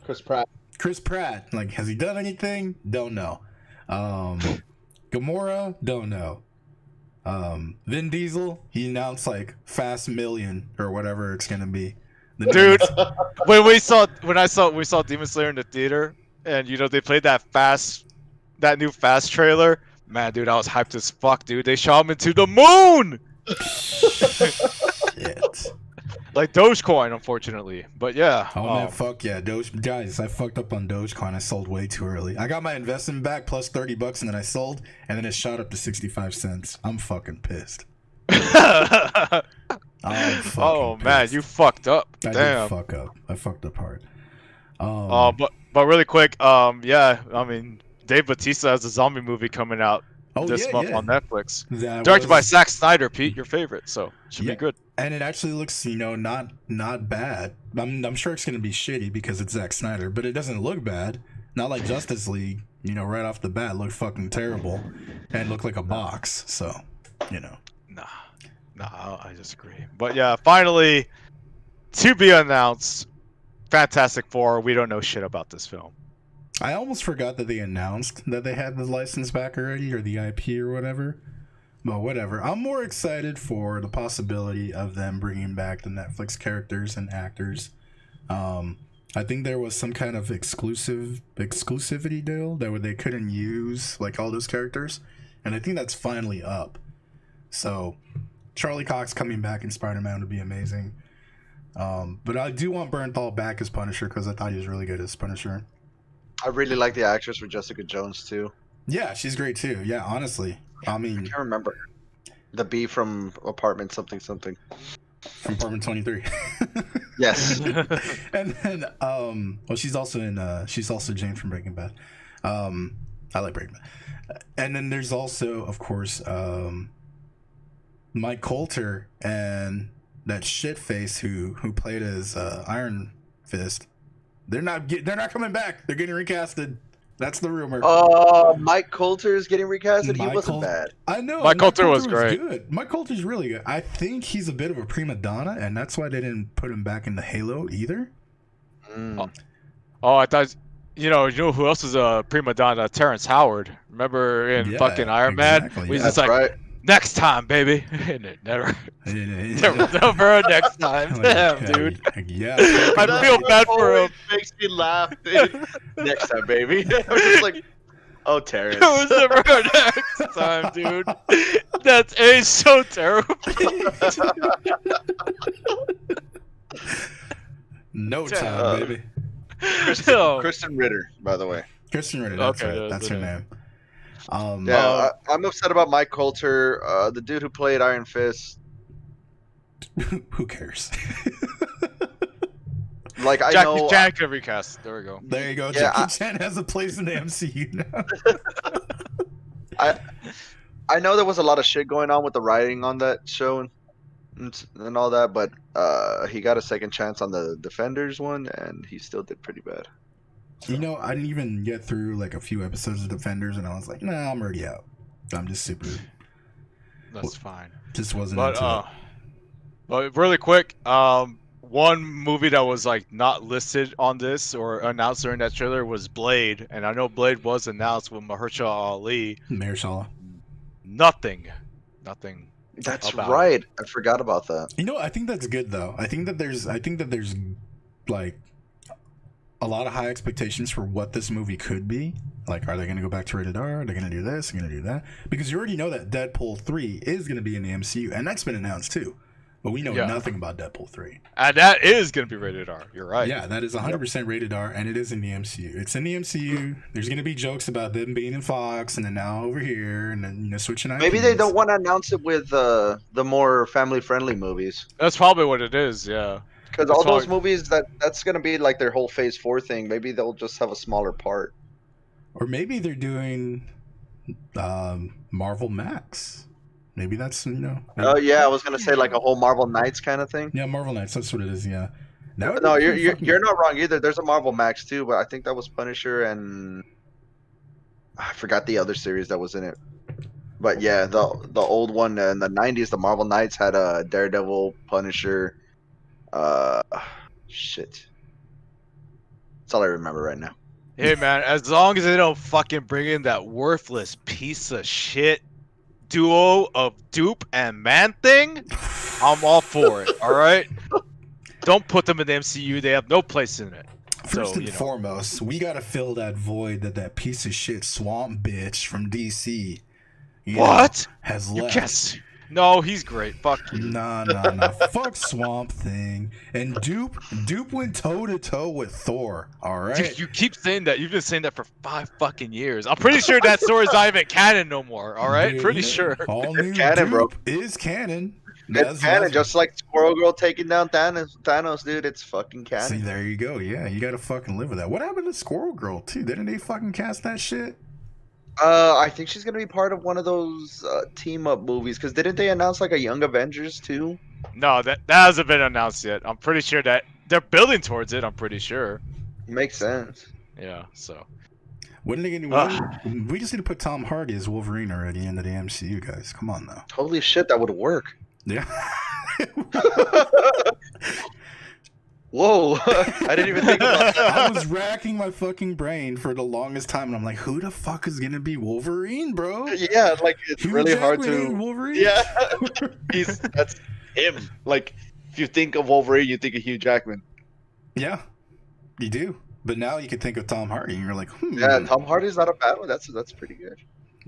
Chris Pratt. Chris Pratt. Like, has he done anything? Don't know. Gamora. Don't know. Vin Diesel. He announced like Fast Million or whatever it's gonna be. Dude, when we saw Demon Slayer in the theater, and you know they played that new Fast trailer. Man, dude, I was hyped as fuck, dude. They shot him into the moon. Shit. Like Dogecoin, unfortunately. But yeah. Oh man, fuck yeah, guys! I fucked up on Dogecoin. I sold way too early. I got my investment back plus $30, and then I sold, and then it shot up to 65 cents. I'm fucking pissed. Oh man, you fucked up. I Damn. did fuck up. I fucked up hard. But really quick, yeah, I mean, Dave Bautista has a zombie movie coming out this month on Netflix. Directed by Zack Snyder, Pete, your favorite, so should be good. And it actually looks, not bad. I'm sure it's gonna be shitty because it's Zack Snyder, but it doesn't look bad. Not like Justice League, right off the bat, looked fucking terrible and looked like a box. So, Nah, I disagree. But yeah, finally, to be announced, Fantastic Four. We don't know shit about this film. I almost forgot that they announced that they had the license back already, or the IP or whatever. But whatever. I'm more excited for the possibility of them bringing back the Netflix characters and actors. I think there was some kind of exclusivity deal that they couldn't use like all those characters, and I think that's finally up. So Charlie Cox coming back in Spider-Man would be amazing. But I do want Bernthal back as Punisher because I thought he was really good as Punisher. I really like the actress for Jessica Jones too. Yeah, she's great too. Yeah, honestly. I mean, I can't remember the B from Apartment something. From Apartment 23. Yes. And then well, she's also Jane from Breaking Bad. I like Breaking Bad. And then there's also, of course, Mike Coulter and that shit face who played as Iron Fist. They're not coming back. They're getting recasted. That's the rumor. Mike Coulter is getting recasted. He wasn't bad. I know. Mike Coulter was great. Good. Mike Coulter's really good. I think he's a bit of a prima donna, and that's why they didn't put him back in the Halo either. Oh, I thought. You know who else is a prima donna? Terrence Howard. Remember in fucking Iron Man? He's just like, right. Next time, baby. And it never next time. Damn, dude. Yeah. I feel bad for him. Makes me laugh, dude. Next time, baby. I was just like, oh, Terrence. It was never next time, dude. That's so terrible. No time, baby. Kristen Ritter, by the way. Kristen Ritter, that's right. That's her name. I'm upset about Mike Coulter, the dude who played Iron Fist. Who cares? Like I Jackie know. Chan can recast. There we go. There you go. Yeah, Jackie Chan has a place in the MCU now. I know there was a lot of shit going on with the writing on that show and all that, but he got a second chance on the Defenders one, and he still did pretty bad. You know, I didn't even get through like a few episodes of Defenders, and I was like, nah, I'm already out. I'm just super. That's fine. Just wasn't But into it. but really quick, one movie that was like not listed on this or announced during that trailer was Blade, and I know Blade was announced with Mahershala Ali. Mahershala. Nothing. That's about right. I forgot about that. You know, I think that's good though. I think that there's like a lot of high expectations for what this movie could be. Like, are they going to go back to rated R? Are they going to do this? Are they going to do that? Because you already know that Deadpool 3 is going to be in the MCU, and that's been announced too. But we know nothing about Deadpool 3. And that is going to be rated R. You're right. Yeah, that is 100% rated R, and it is in the MCU. It's in the MCU. There's going to be jokes about them being in Fox, and then now over here, and then switching IPs. Maybe they don't want to announce it with the more family-friendly movies. That's probably what it is. Yeah. Because all those movies that's going to be like their whole Phase 4 thing. Maybe they'll just have a smaller part. Or maybe they're doing Marvel Max. Maybe that's, Oh yeah, I was gonna say like a whole Marvel Knights kind of thing. Yeah, Marvel Knights. That's what it is. Yeah. No, you're not wrong either. There's a Marvel Max too, but I think that was Punisher and I forgot the other series that was in it. But yeah, the old one in the '90s, the Marvel Knights had a Daredevil, Punisher. Shit. That's all I remember right now. Hey man, as long as they don't fucking bring in that worthless piece of shit duo of Dupe and Man-Thing, I'm all for it. All right, don't put them in the MCU. They have no place in it. First and foremost, we gotta fill that void that piece of shit swamp bitch from DC has left. No, he's great. Fuck you. Nah. Fuck Swamp Thing. And Dupe went toe to toe with Thor. All right. Dude, you keep saying that. You've been saying that for 5 fucking years. I'm pretty sure that story's not even canon no more. All right, pretty sure. All new canon, bro. Is canon. It's canon, just like Squirrel Girl taking down Thanos, dude. It's fucking canon. See, there you go. Yeah, you gotta fucking live with that. What happened to Squirrel Girl too? Didn't they fucking cast that shit? I think she's gonna be part of one of those team up movies. Cause didn't they announce like a Young Avengers too? No, that hasn't been announced yet. I'm pretty sure that they're building towards it. I'm pretty sure. Makes sense. Yeah. So. When are they gonna? We just need to put Tom Hardy as Wolverine already into the MCU, guys. Come on now. Holy shit, that would work. Yeah. Whoa, I didn't even think about that. I was racking my fucking brain for the longest time, and I'm like, who the fuck is gonna be Wolverine, bro? Yeah, like it's Hugh really Jackman hard to. Wolverine? Yeah, that's him. Like, if you think of Wolverine, you think of Hugh Jackman. Yeah, you do. But now you can think of Tom Hardy, and you're like, Yeah, Tom Hardy's not a bad one. That's pretty good.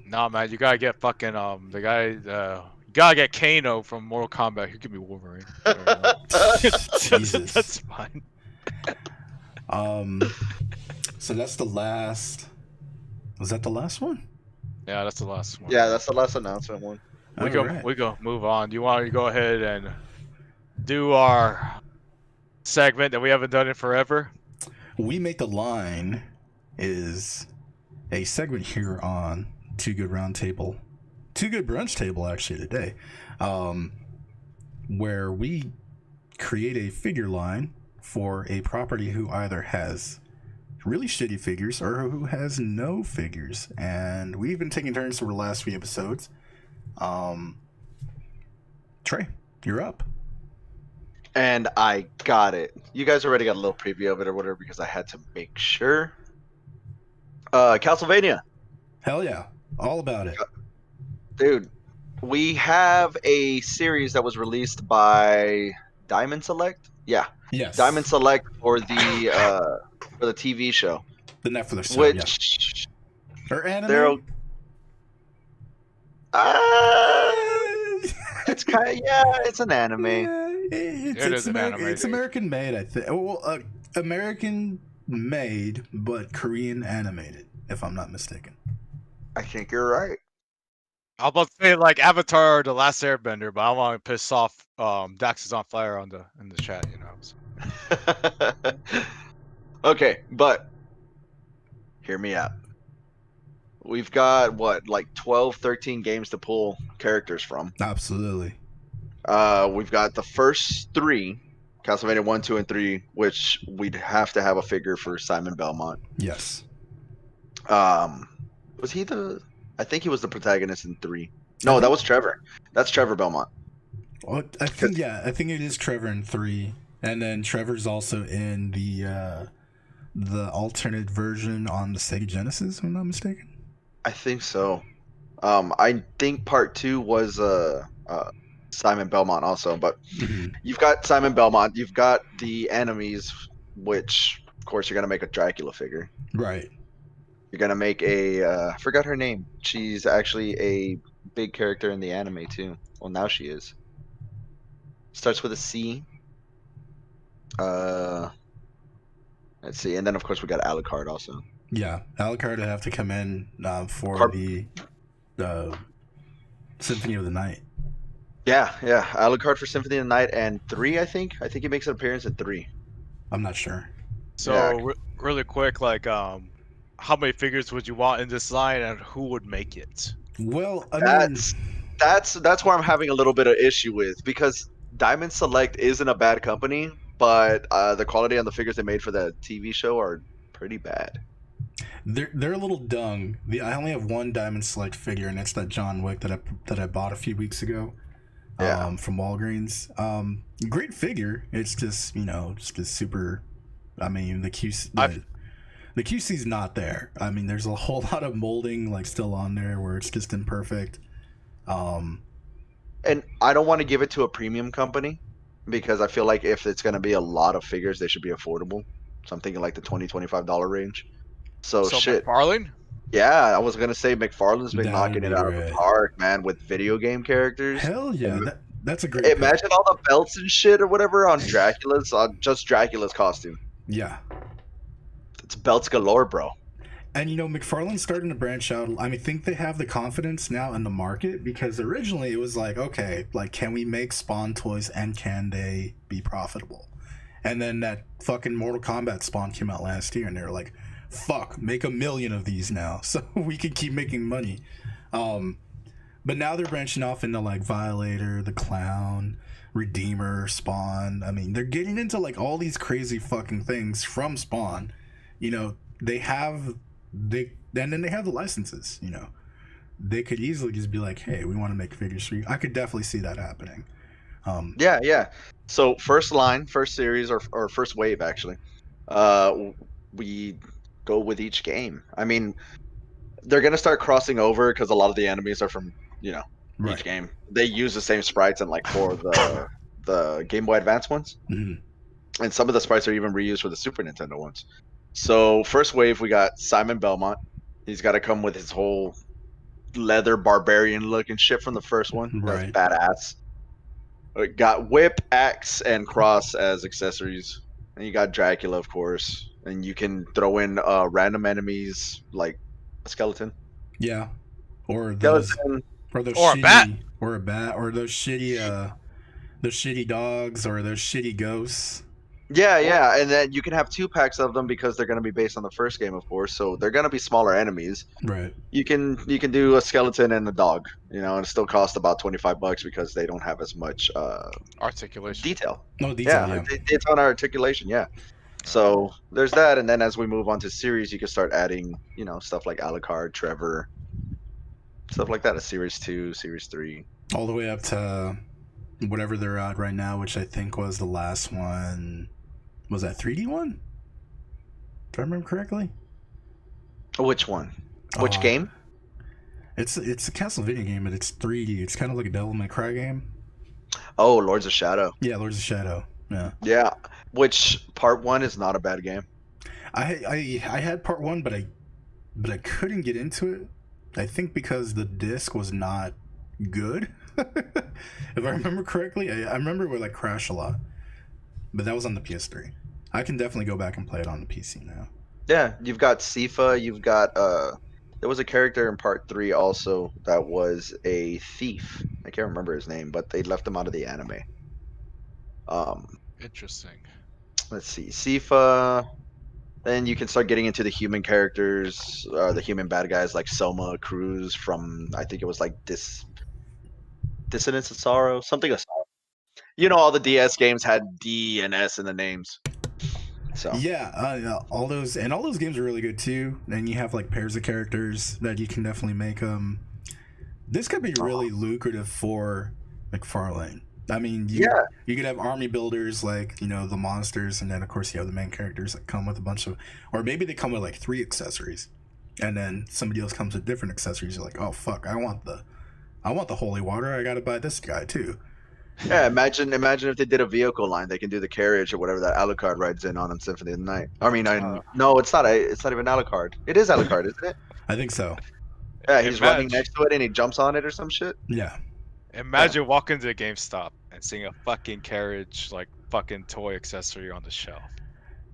Nah, man, you gotta get fucking the guy. You gotta get Kano from Mortal Kombat. He could be Wolverine. Jesus. That's fine. So that's the last. Was that the last one? Yeah, that's the last one. Yeah, that's the last announcement one. We go move on. Do you want to go ahead and do our segment that we haven't done in forever? We Make the Line is a segment here on Too Good Roundtable. Too Good Brunchtable actually today, where we create a figure line for a property who either has really shitty figures or who has no figures, and we've been taking turns for the last few episodes. Trey, you're up. And I got it. You guys already got a little preview of it or whatever because I had to make sure. Castlevania. Hell yeah, all about it. Dude, we have a series that was released by Diamond Select. Yeah. Yes. Diamond Select for the TV show. The Netflix show, which or anime. They're it's kind of it's an anime. Yeah, it's an anime. It's American made, I think. Well, American made, but Korean animated, if I'm not mistaken. I think you're right. I was about to say like Avatar or The Last Airbender, but I don't want to piss off Dax is on fire in the chat, you know. So. Okay, but hear me out. We've got what, like 12, 13 games to pull characters from. Absolutely. We've got the first three, Castlevania 1, 2, and 3, which we'd have to have a figure for Simon Belmont. Yes. Was he the? I think he was the protagonist in 3. No, that was Trevor. That's Trevor Belmont. Well, I think it is Trevor in 3, and then Trevor's also in the alternate version on the Sega Genesis, if I'm not mistaken. I think so. I think part 2 was Simon Belmont also, but you've got Simon Belmont, you've got the enemies, which of course you're gonna make a Dracula figure. Right. You're gonna make a I forgot her name. She's actually a big character in the anime too. Well, now she is. Starts with a C. Let's see, and then of course we got Alucard also. Yeah, Alucard would have to come in for the Symphony of the Night. Yeah, Alucard for Symphony of the Night, and 3, I think he makes an appearance in 3. I'm not sure. So really quick, like, how many figures would you want in this line, and who would make it? Well, I mean, that's where I'm having a little bit of issue with, because Diamond Select isn't a bad company, but the quality on the figures they made for the TV show are pretty bad. They're a little dung. I only have one Diamond Select figure, and it's that John Wick that I bought a few weeks ago. From Walgreens. Great figure. It's just just super. I mean, the QC's not there. I mean, there's a whole lot of molding like still on there where it's just imperfect. And I don't want to give it to a premium company, because I feel like if it's going to be a lot of figures, they should be affordable. Something like the $20-$25 range. So shit. McFarlane? Yeah, I was gonna say McFarlane's been knocking it out of the park, man, with video game characters. Hell yeah, that's a great. Imagine all the belts and shit or whatever on Dracula's, just Dracula's costume. Yeah, it's belts galore, bro. And McFarlane's starting to branch out. I mean, I think they have the confidence now in the market, because originally it was like, okay, like, can we make Spawn toys and can they be profitable? And then that fucking Mortal Kombat Spawn came out last year, and they were like, fuck, make 1 million of these now so we can keep making money. But now they're branching off into like Violator, the Clown, Redeemer, Spawn. I mean, they're getting into like all these crazy fucking things from Spawn. They have and then they have the licenses. They could easily just be like, hey, we want to make figures for you. I could definitely see that happening. Yeah. So first line, first series, or first wave actually. We go with each game. I mean, they're gonna start crossing over because a lot of the enemies are from each game. They use the same sprites in like 4 of the Game Boy Advance ones, and some of the sprites are even reused for the Super Nintendo ones. So first wave, we got Simon Belmont. He's got to come with his whole leather barbarian looking shit from the first one. Right. That's badass. We got whip, axe, and cross as accessories. And you got Dracula, of course. And you can throw in random enemies like a skeleton. Yeah. Or those a bat. Or a bat. Or those shitty dogs, or those shitty ghosts. Yeah. And then you can have 2 packs of them because they're going to be based on the first game, of course. So they're going to be smaller enemies. Right. You can do a skeleton and a dog, and it still costs about $25 because they don't have as much articulation. Detail. No detail. Yeah. It's on articulation. Yeah. So there's that, and then as we move on to series, you can start adding, stuff like Alucard, Trevor, stuff like that. A series 2, series 3, all the way up to whatever they're at right now, which I think was the last one. Was that 3D one? Do I remember correctly? Which one? Which game? It's a Castlevania game, but it's 3D. It's kind of like a Devil May Cry game. Oh, Lords of Shadow. Yeah, Lords of Shadow. Yeah. Yeah, which part 1 is not a bad game. I had part 1, but I couldn't get into it. I think because the disc was not good. If I remember correctly, I remember it would like crash a lot. But that was on the PS3. I can definitely go back and play it on the PC now. Yeah, you've got Sifa, you've got there was a character in part 3 also that was a thief. I can't remember his name, but they left him out of the anime. Interesting. let's see, Sifa. Then you can start getting into the human characters, the human bad guys like Soma Cruz from I think it was like Dissonance of Sorrow, something of sorrow. You know, all the DS games had D and S in the names. So Yeah, all those games are really good too. And you have like pairs of characters that you can definitely make. This could be really lucrative for McFarlane. I mean, you could have army builders like, you know, the monsters, and then of course you have the main characters that come with a bunch of, or maybe they come with like 3 accessories, and then somebody else comes with different accessories. You're like, oh fuck, I want the holy water. I gotta buy this guy too. yeah, imagine if they did a vehicle line. They can do the carriage or whatever that Alucard rides in on Symphony of the Night. I mean, no, it's not. It's not even Alucard. It is Alucard, isn't it? I think so. Yeah, he's running next to it and he jumps on it or some shit. Yeah. Imagine walking to a GameStop and seeing a fucking carriage, like fucking toy accessory on the shelf.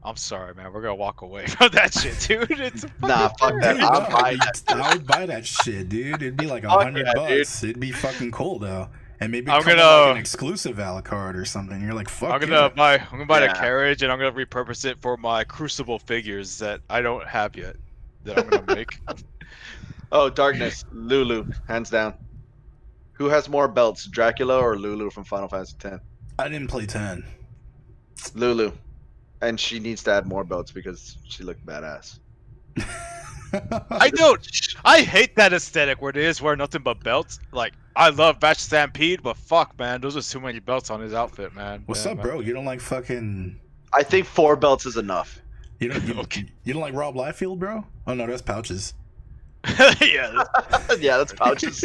I'm sorry, man. We're gonna walk away from that shit, dude. It's a Nah, fuck that. Dude, I would buy that shit, dude. It'd be like $100. Dude. It'd be fucking cool though. And maybe like an exclusive Alucard or something. You're like, fuck. I'm gonna buy the carriage and I'm gonna repurpose it for my Crucible figures that I don't have yet. That I'm gonna make. Oh, Darkness, Lulu, hands down. Who has more belts, Dracula or Lulu from Final Fantasy X? I didn't play 10. Lulu, and she needs to add more belts because she looked badass. I hate that aesthetic where they just wear nothing but belts. Like, I love Batch Stampede, but fuck, man, those are too many belts on his outfit, man. What's up, bro? You don't like fucking... I think 4 belts is enough. You don't like Rob Liefeld, bro? Oh no, that's pouches. Yeah. Yeah, that's pouches.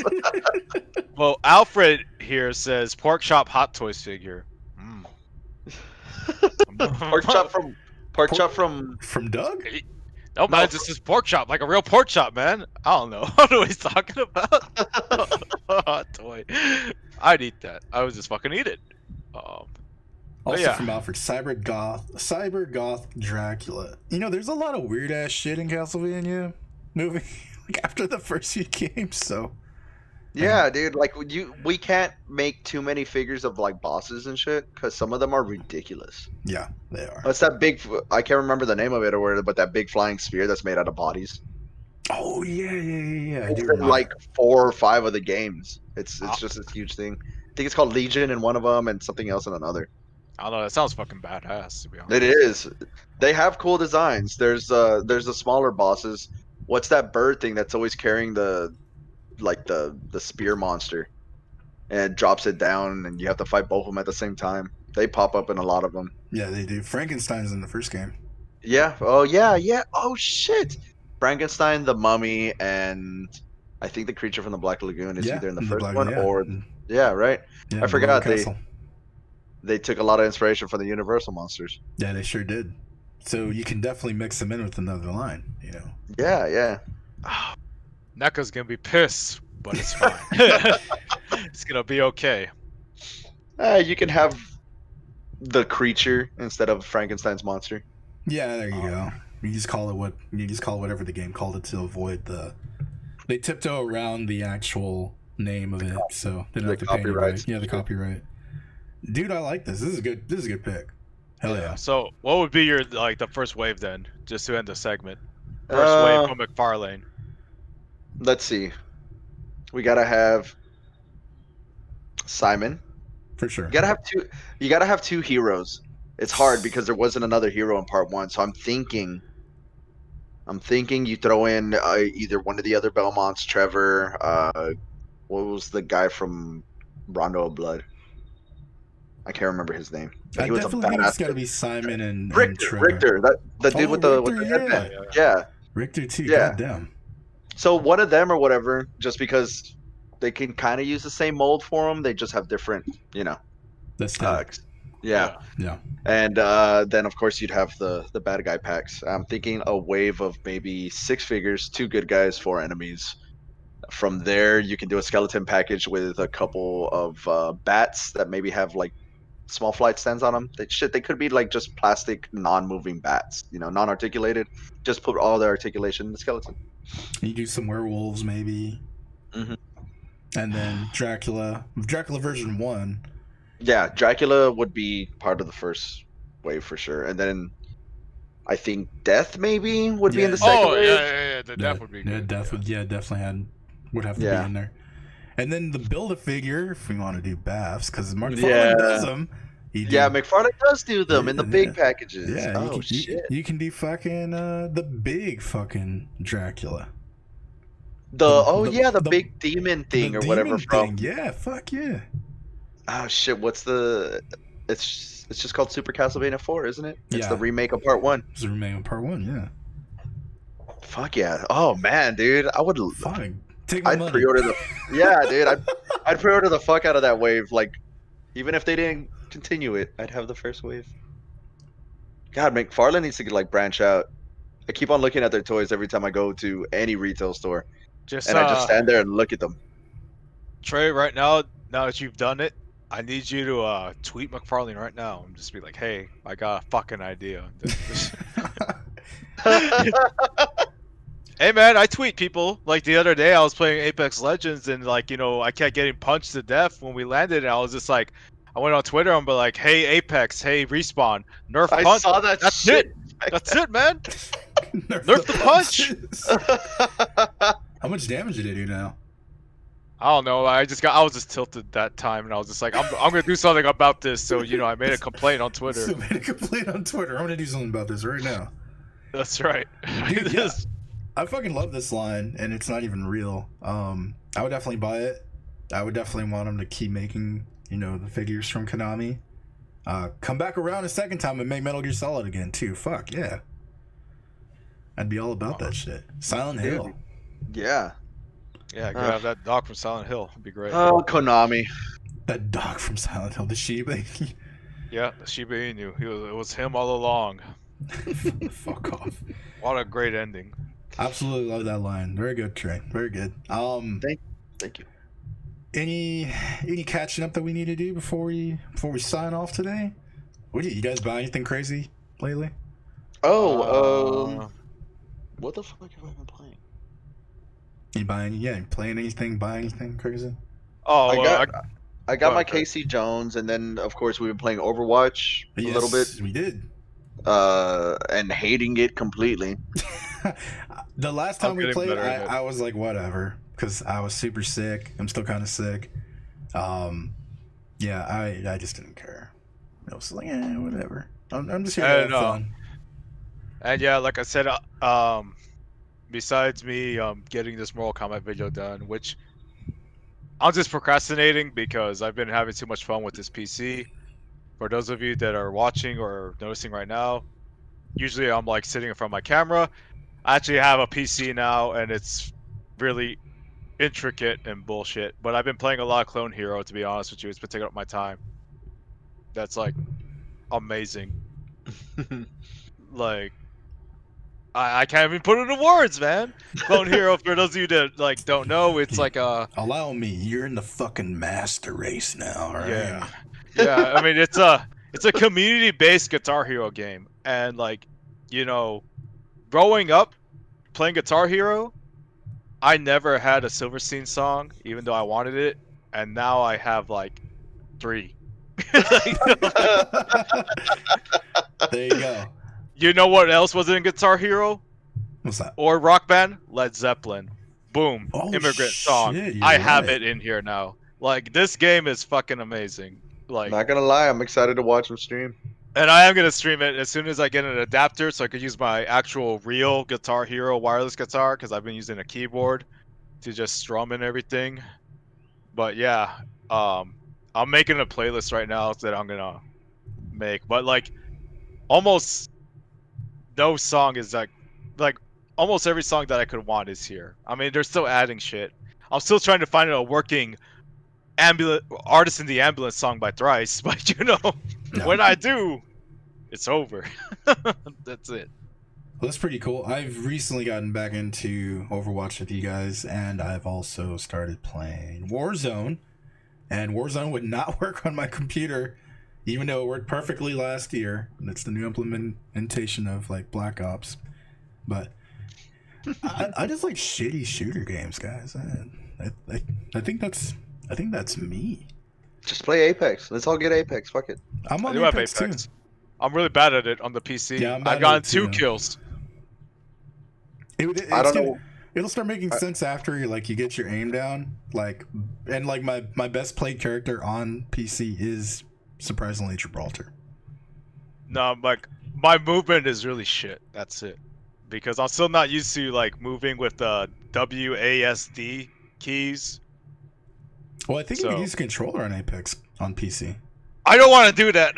Well, Alfred here says pork chop hot toys figure. Pork chop from Doug? No, man, this is pork chop, like a real pork chop, man. I don't know. I don't know what he's talking about. Hot toy. I'd eat that. I would just fucking eat it. Also from Alfred, Cyber Goth Dracula. You know, there's a lot of weird ass shit in Castlevania movie. Like after the first few games, so yeah, dude. Like we can't make too many figures of like bosses and shit because some of them are ridiculous. Yeah, they are. What's that big? I can't remember the name of it or whatever, but that big flying spear that's made out of bodies. Oh yeah. It's in like 4 or 5 of the games. It's just this huge thing. I think it's called Legion in one of them and something else in another. I don't know. That sounds fucking badass, to be honest. It is. They have cool designs. There's the smaller bosses. What's that bird thing that's always carrying the spear monster, and it drops it down, and you have to fight both of them at the same time. They pop up in a lot of them. Yeah, they do. Frankenstein's in the first game. Yeah. Oh yeah. Oh shit. Frankenstein, the Mummy, and I think the creature from the Black Lagoon is either in the first one or right. Yeah, I forgot they took a lot of inspiration from the Universal monsters. Yeah, they sure did. So you can definitely mix them in with another line, you know. Yeah. NECA's gonna be pissed, but it's fine. It's gonna be okay. You can have the creature instead of Frankenstein's monster. Yeah, there you go. You just call it whatever the game called it to avoid they tiptoe around the actual name of it, so they don't have to pay anybody. Yeah, the copyright. Dude, I like this. This is a good pick. Hell yeah. So, what would be your the first wave then, just to end the segment? First wave from McFarlane. Let's see. We gotta have Simon. For sure. You gotta have two heroes. It's hard because there wasn't another hero in part 1, so I'm thinking you throw in either one of the other Belmonts, Trevor. What was the guy from Rondo of Blood? I can't remember his name. I definitely think it's got to be Simon and Trevor. Richter, the dude with the headband. Yeah. Richter too. Yeah. Goddamn. So one of them or whatever, just because they can kind of use the same mold for them, they just have different, That's yeah. And then of course you'd have the bad guy packs. I'm thinking a wave of maybe 6 figures, 2 good guys, 4 enemies. From there, you can do a skeleton package with a couple of bats that maybe have like small flight stands on them. They could be like just plastic, non-moving bats, non-articulated. Just put all the articulation in the skeleton. You do some werewolves maybe. Mm-hmm. And then Dracula version 1. Yeah, Dracula would be part of the first wave for sure. And then I think Death maybe would be in the Yeah. second Oh wave. yeah. The death would be Yeah, good. Death would definitely would have to Yeah. be in there. And then the Build-A-Figure, if we want to do baths, because McFarlane Yeah. does them. Yeah, McFarlane does do them in the big packages. Yeah, oh shit. You can do fucking the big fucking Dracula. The big demon thing the or whatever demon from. thing. Yeah, fuck yeah. Oh shit, what's the? It's just called Super Castlevania 4, isn't it? It's Yeah. the remake of Part 1. It's the remake of Part 1, yeah. Fuck yeah. Oh man, dude, I would. Fine. Take my I'd money. pre-order the. Yeah, dude, I'd pre-order the fuck out of that wave. Like, even if they didn't continue it, I'd have the first wave. God, McFarlane needs to like branch out. I keep on looking at their toys every time I go to any retail store, Just and I just stand there and look at them. Trey, right now that you've done it, I need you to tweet McFarlane right now and just be like, "Hey, I got a fucking idea." Hey man, I tweet people. Like the other day, I was playing Apex Legends and like I kept getting punched to death when we landed, and I was just like, I went on Twitter and be like, "Hey Apex, hey Respawn, nerf punch." I saw that. That's shit. it. That's it, man. Nerf the punch. How much damage did it do now? I don't know. I was just tilted that time, and I was just like, I'm gonna do something about this. So I made a complaint on Twitter. So made a complaint on Twitter. I'm gonna do something about this right now. That's right. Dude, yeah. I fucking love this line, and it's not even real. I would definitely buy it. I would definitely want them to keep making, the figures from Konami. Come back around a second time and make Metal Gear Solid again, too. Fuck, yeah. I'd be all about that shit. Silent Hill. Yeah. Yeah, could have that dog from Silent Hill. It'd be great. Oh, Konami. That dog from Silent Hill, the Shiba. Yeah, the Shiba Inu. It was him all along. Fuck off. What a great ending. Absolutely love that line. Very good, Trey. Very good. Thank you. Any catching up that we need to do before we sign off today? You guys buy anything crazy lately? Oh, what the fuck have I been playing? Playing anything, buy anything crazy? Oh, I got my Casey Jones, and then of course we've been playing Overwatch a little bit. We did. And hating it completely. The last time we played, I I was like, whatever, because I was super sick. I'm still kind of sick. Yeah, I just didn't care. I was like, whatever. I'm just here to have fun. And yeah, like I said, besides me getting this Mortal Kombat video done, which I'm just procrastinating because I've been having too much fun with this PC. For those of you that are watching or noticing right now, usually I'm like sitting in front of my camera. I actually have a PC now, and it's really intricate and bullshit. But I've been playing a lot of Clone Hero, to be honest with you. It's been taking up my time. That's like amazing. Like, I can't even put it into words, man. Clone Hero, for those of you that like don't know, it's like a. Allow me. You're in the fucking master race now, right? Yeah. Yeah, I mean it's a community-based Guitar Hero game, and like, growing up playing Guitar Hero, I never had a Silverstein song, even though I wanted it, and now I have like 3. There you go. You know what else was in Guitar Hero? What's that? Or Rock Band? Led Zeppelin. Boom. Oh, Immigrant Song. shit, I you're have right. it in here now. Like, this game is fucking amazing. Like, Not gonna lie, I'm excited to watch him stream. and I am gonna stream it as soon as I get an adapter, so I could use my actual real Guitar Hero wireless guitar, because I've been using a keyboard to just strum and everything. But yeah, I'm making a playlist right now that I'm gonna make. But like, almost no song is like almost every song that I could want is here. I mean, they're still adding shit. I'm still trying to find a working Artist in the Ambulance song by Thrice, but when I do, it's over. That's it. Well, that's pretty cool. I've recently gotten back into Overwatch with you guys, and I've also started playing Warzone. And Warzone would not work on my computer, even though it worked perfectly last year. And it's the new implementation of like Black Ops. But I just like shitty shooter games, guys. I think that's me. Just play Apex. Let's all get Apex. Fuck it. I'm I on do have Apex Apex. too. I'm really bad at it on the PC. Yeah, I'm bad I've gotten at it, 2 too. kills. I don't know. It'll start making sense after you get your aim down. My best played character on PC is surprisingly Gibraltar. No, like my movement is really shit. That's it. Because I'm still not used to like moving with the WASD keys. Well, I think you can use a controller on Apex on PC. I don't want to do that.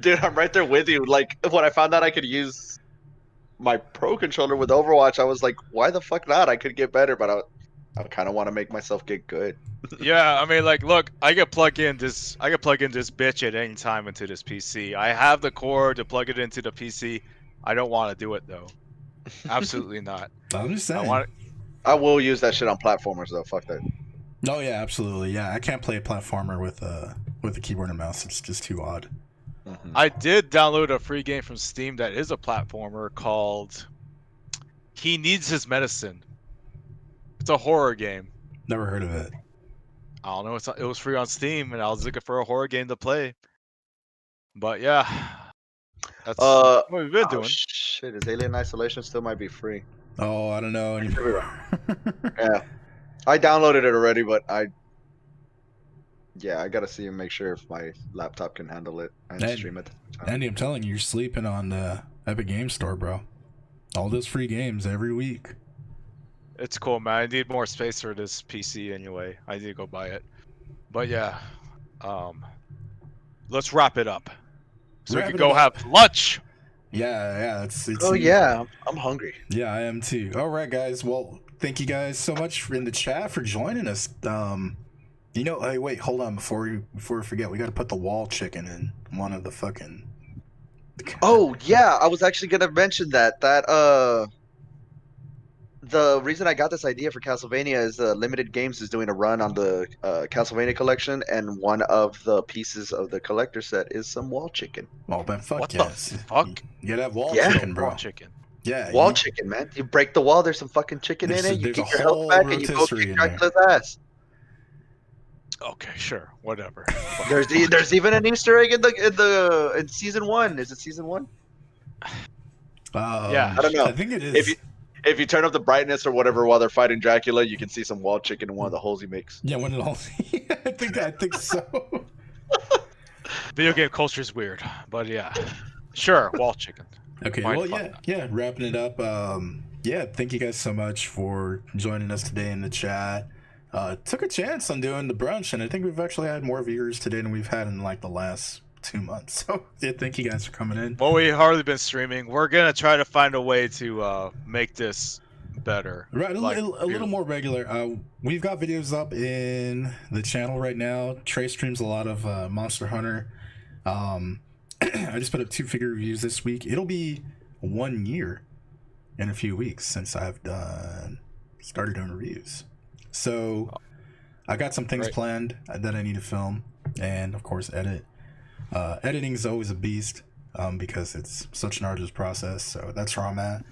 Dude, I'm right there with you. Like when I found out I could use my pro controller with Overwatch, I was like, why the fuck not? I could get better, but I kind of want to make myself get good. Yeah, I mean, like, look, I could plug in this bitch at any time into this PC. I have the cord to plug it into the PC. I don't want to do it though. Absolutely not. I'm just saying. I will use that shit on platformers though. Fuck that. Oh yeah, absolutely. Yeah, I can't play a platformer with a keyboard and mouse. It's just too odd. Mm-hmm. I did download a free game from Steam that is a platformer called He Needs His Medicine. It's a horror game. Never heard of it. I don't know. It was free on Steam, and I was looking for a horror game to play. But yeah, that's what we've been doing. Shit, is Alien Isolation still might be free? Oh, I don't know anymore. Yeah, I downloaded it already, but I gotta see and make sure if my laptop can handle it and stream it. Andy, I'm telling you, you're sleeping on the Epic Game Store, bro. All those free games every week. It's cool, man. I need more space for this PC anyway. I need to go buy it. But yeah, let's wrap it up so we can go have lunch. Yeah. It's yeah, I'm hungry. Yeah, I am too. All right, guys. Well, thank you guys so much in the chat for joining us. Hey, wait, hold on before we forget. We got to put the wall chicken in one of the fucking. Oh yeah, I was actually gonna mention that. The reason I got this idea for Castlevania is Limited Games is doing a run on the Castlevania collection, and one of the pieces of the collector set is some wall chicken. Well, man, fuck what yes. The fuck? You gotta have wall chicken, bro. Wall chicken. Yeah, wall chicken, man. You break the wall, there's some fucking chicken in it. You get your health back, and you go kick Dracula's ass. Okay, sure, whatever. There's even an Easter egg in season 1. Is it season 1? Yeah, I don't know. I think it is. If you turn up the brightness or whatever while they're fighting Dracula, you can see some wall chicken in one of the holes he makes. Yeah, one of the holes. I think so. Video game culture is weird, but yeah, sure, wall chicken. Okay, yeah. Wrapping it up. Thank you guys so much for joining us today in the chat. Took a chance on doing the brunch, and I think we've actually had more viewers today than we've had in like the last 2 months. So yeah, thank you guys for coming in. Well, we've hardly been streaming. We're gonna try to find a way to make this better, right? A little more regular. We've got videos up in the channel right now. Trey streams a lot of Monster Hunter. I just put up 2 figure reviews this week. It'll be 1 year in a few weeks since I've started doing reviews. So I got some things planned that I need to film and of course edit. Editing is always a beast because it's such an arduous process. So that's where I'm at.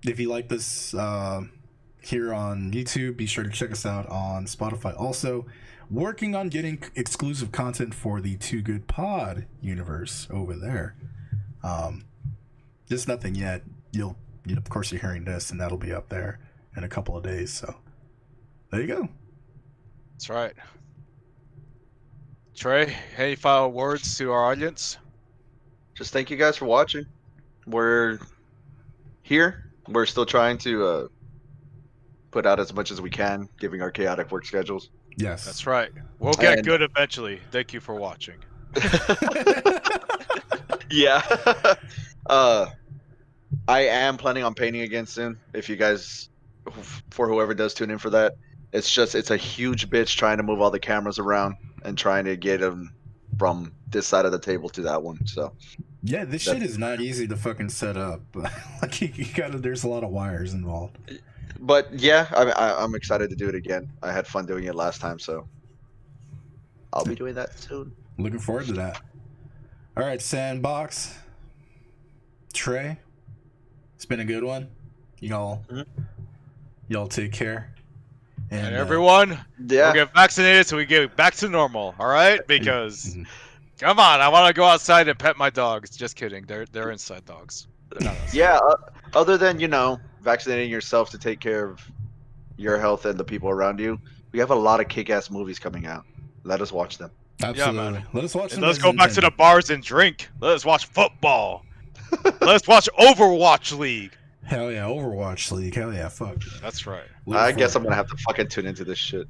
If you like this here on YouTube, be sure to check us out on Spotify. Also, working on getting exclusive content for the Too Good Pod universe over there. Just nothing yet. Of course, you're hearing this, and that'll be up there in a couple of days. So there you go. That's right. Trey, any final words to our audience? Just thank you guys for watching. We're here. We're still trying to put out as much as we can, giving our chaotic work schedules. Yes. That's right. We'll get good eventually. Thank you for watching. Yeah. I am planning on painting again soon. If you guys, for whoever does tune in for that, it's a huge bitch trying to move all the cameras around and trying to get them from this side of the table to that one. So yeah, this shit is not easy to fucking set up. Like you gotta, there's a lot of wires involved. But yeah, I'm excited to do it again. I had fun doing it last time, so I'll be doing that soon. Looking forward to that. All right, Sandbox, Trey, it's been a good one. Y'all take care. And everyone, Yeah. we'll get vaccinated so we get back to normal. All right? Because Mhm. come on, I want to go outside and pet my dogs. Just kidding. They're inside dogs. They're not outside. Yeah. Other than vaccinating yourself to take care of your health and the people around you, we have a lot of kick-ass movies coming out. Let us watch them. Absolutely. man. Let us watch And them. let's go back to the bars and drink. Let us watch football. Let's watch Overwatch League. Hell yeah, Overwatch League. Hell yeah, fuck. That's right. I guess I'm gonna have to fucking tune into this shit.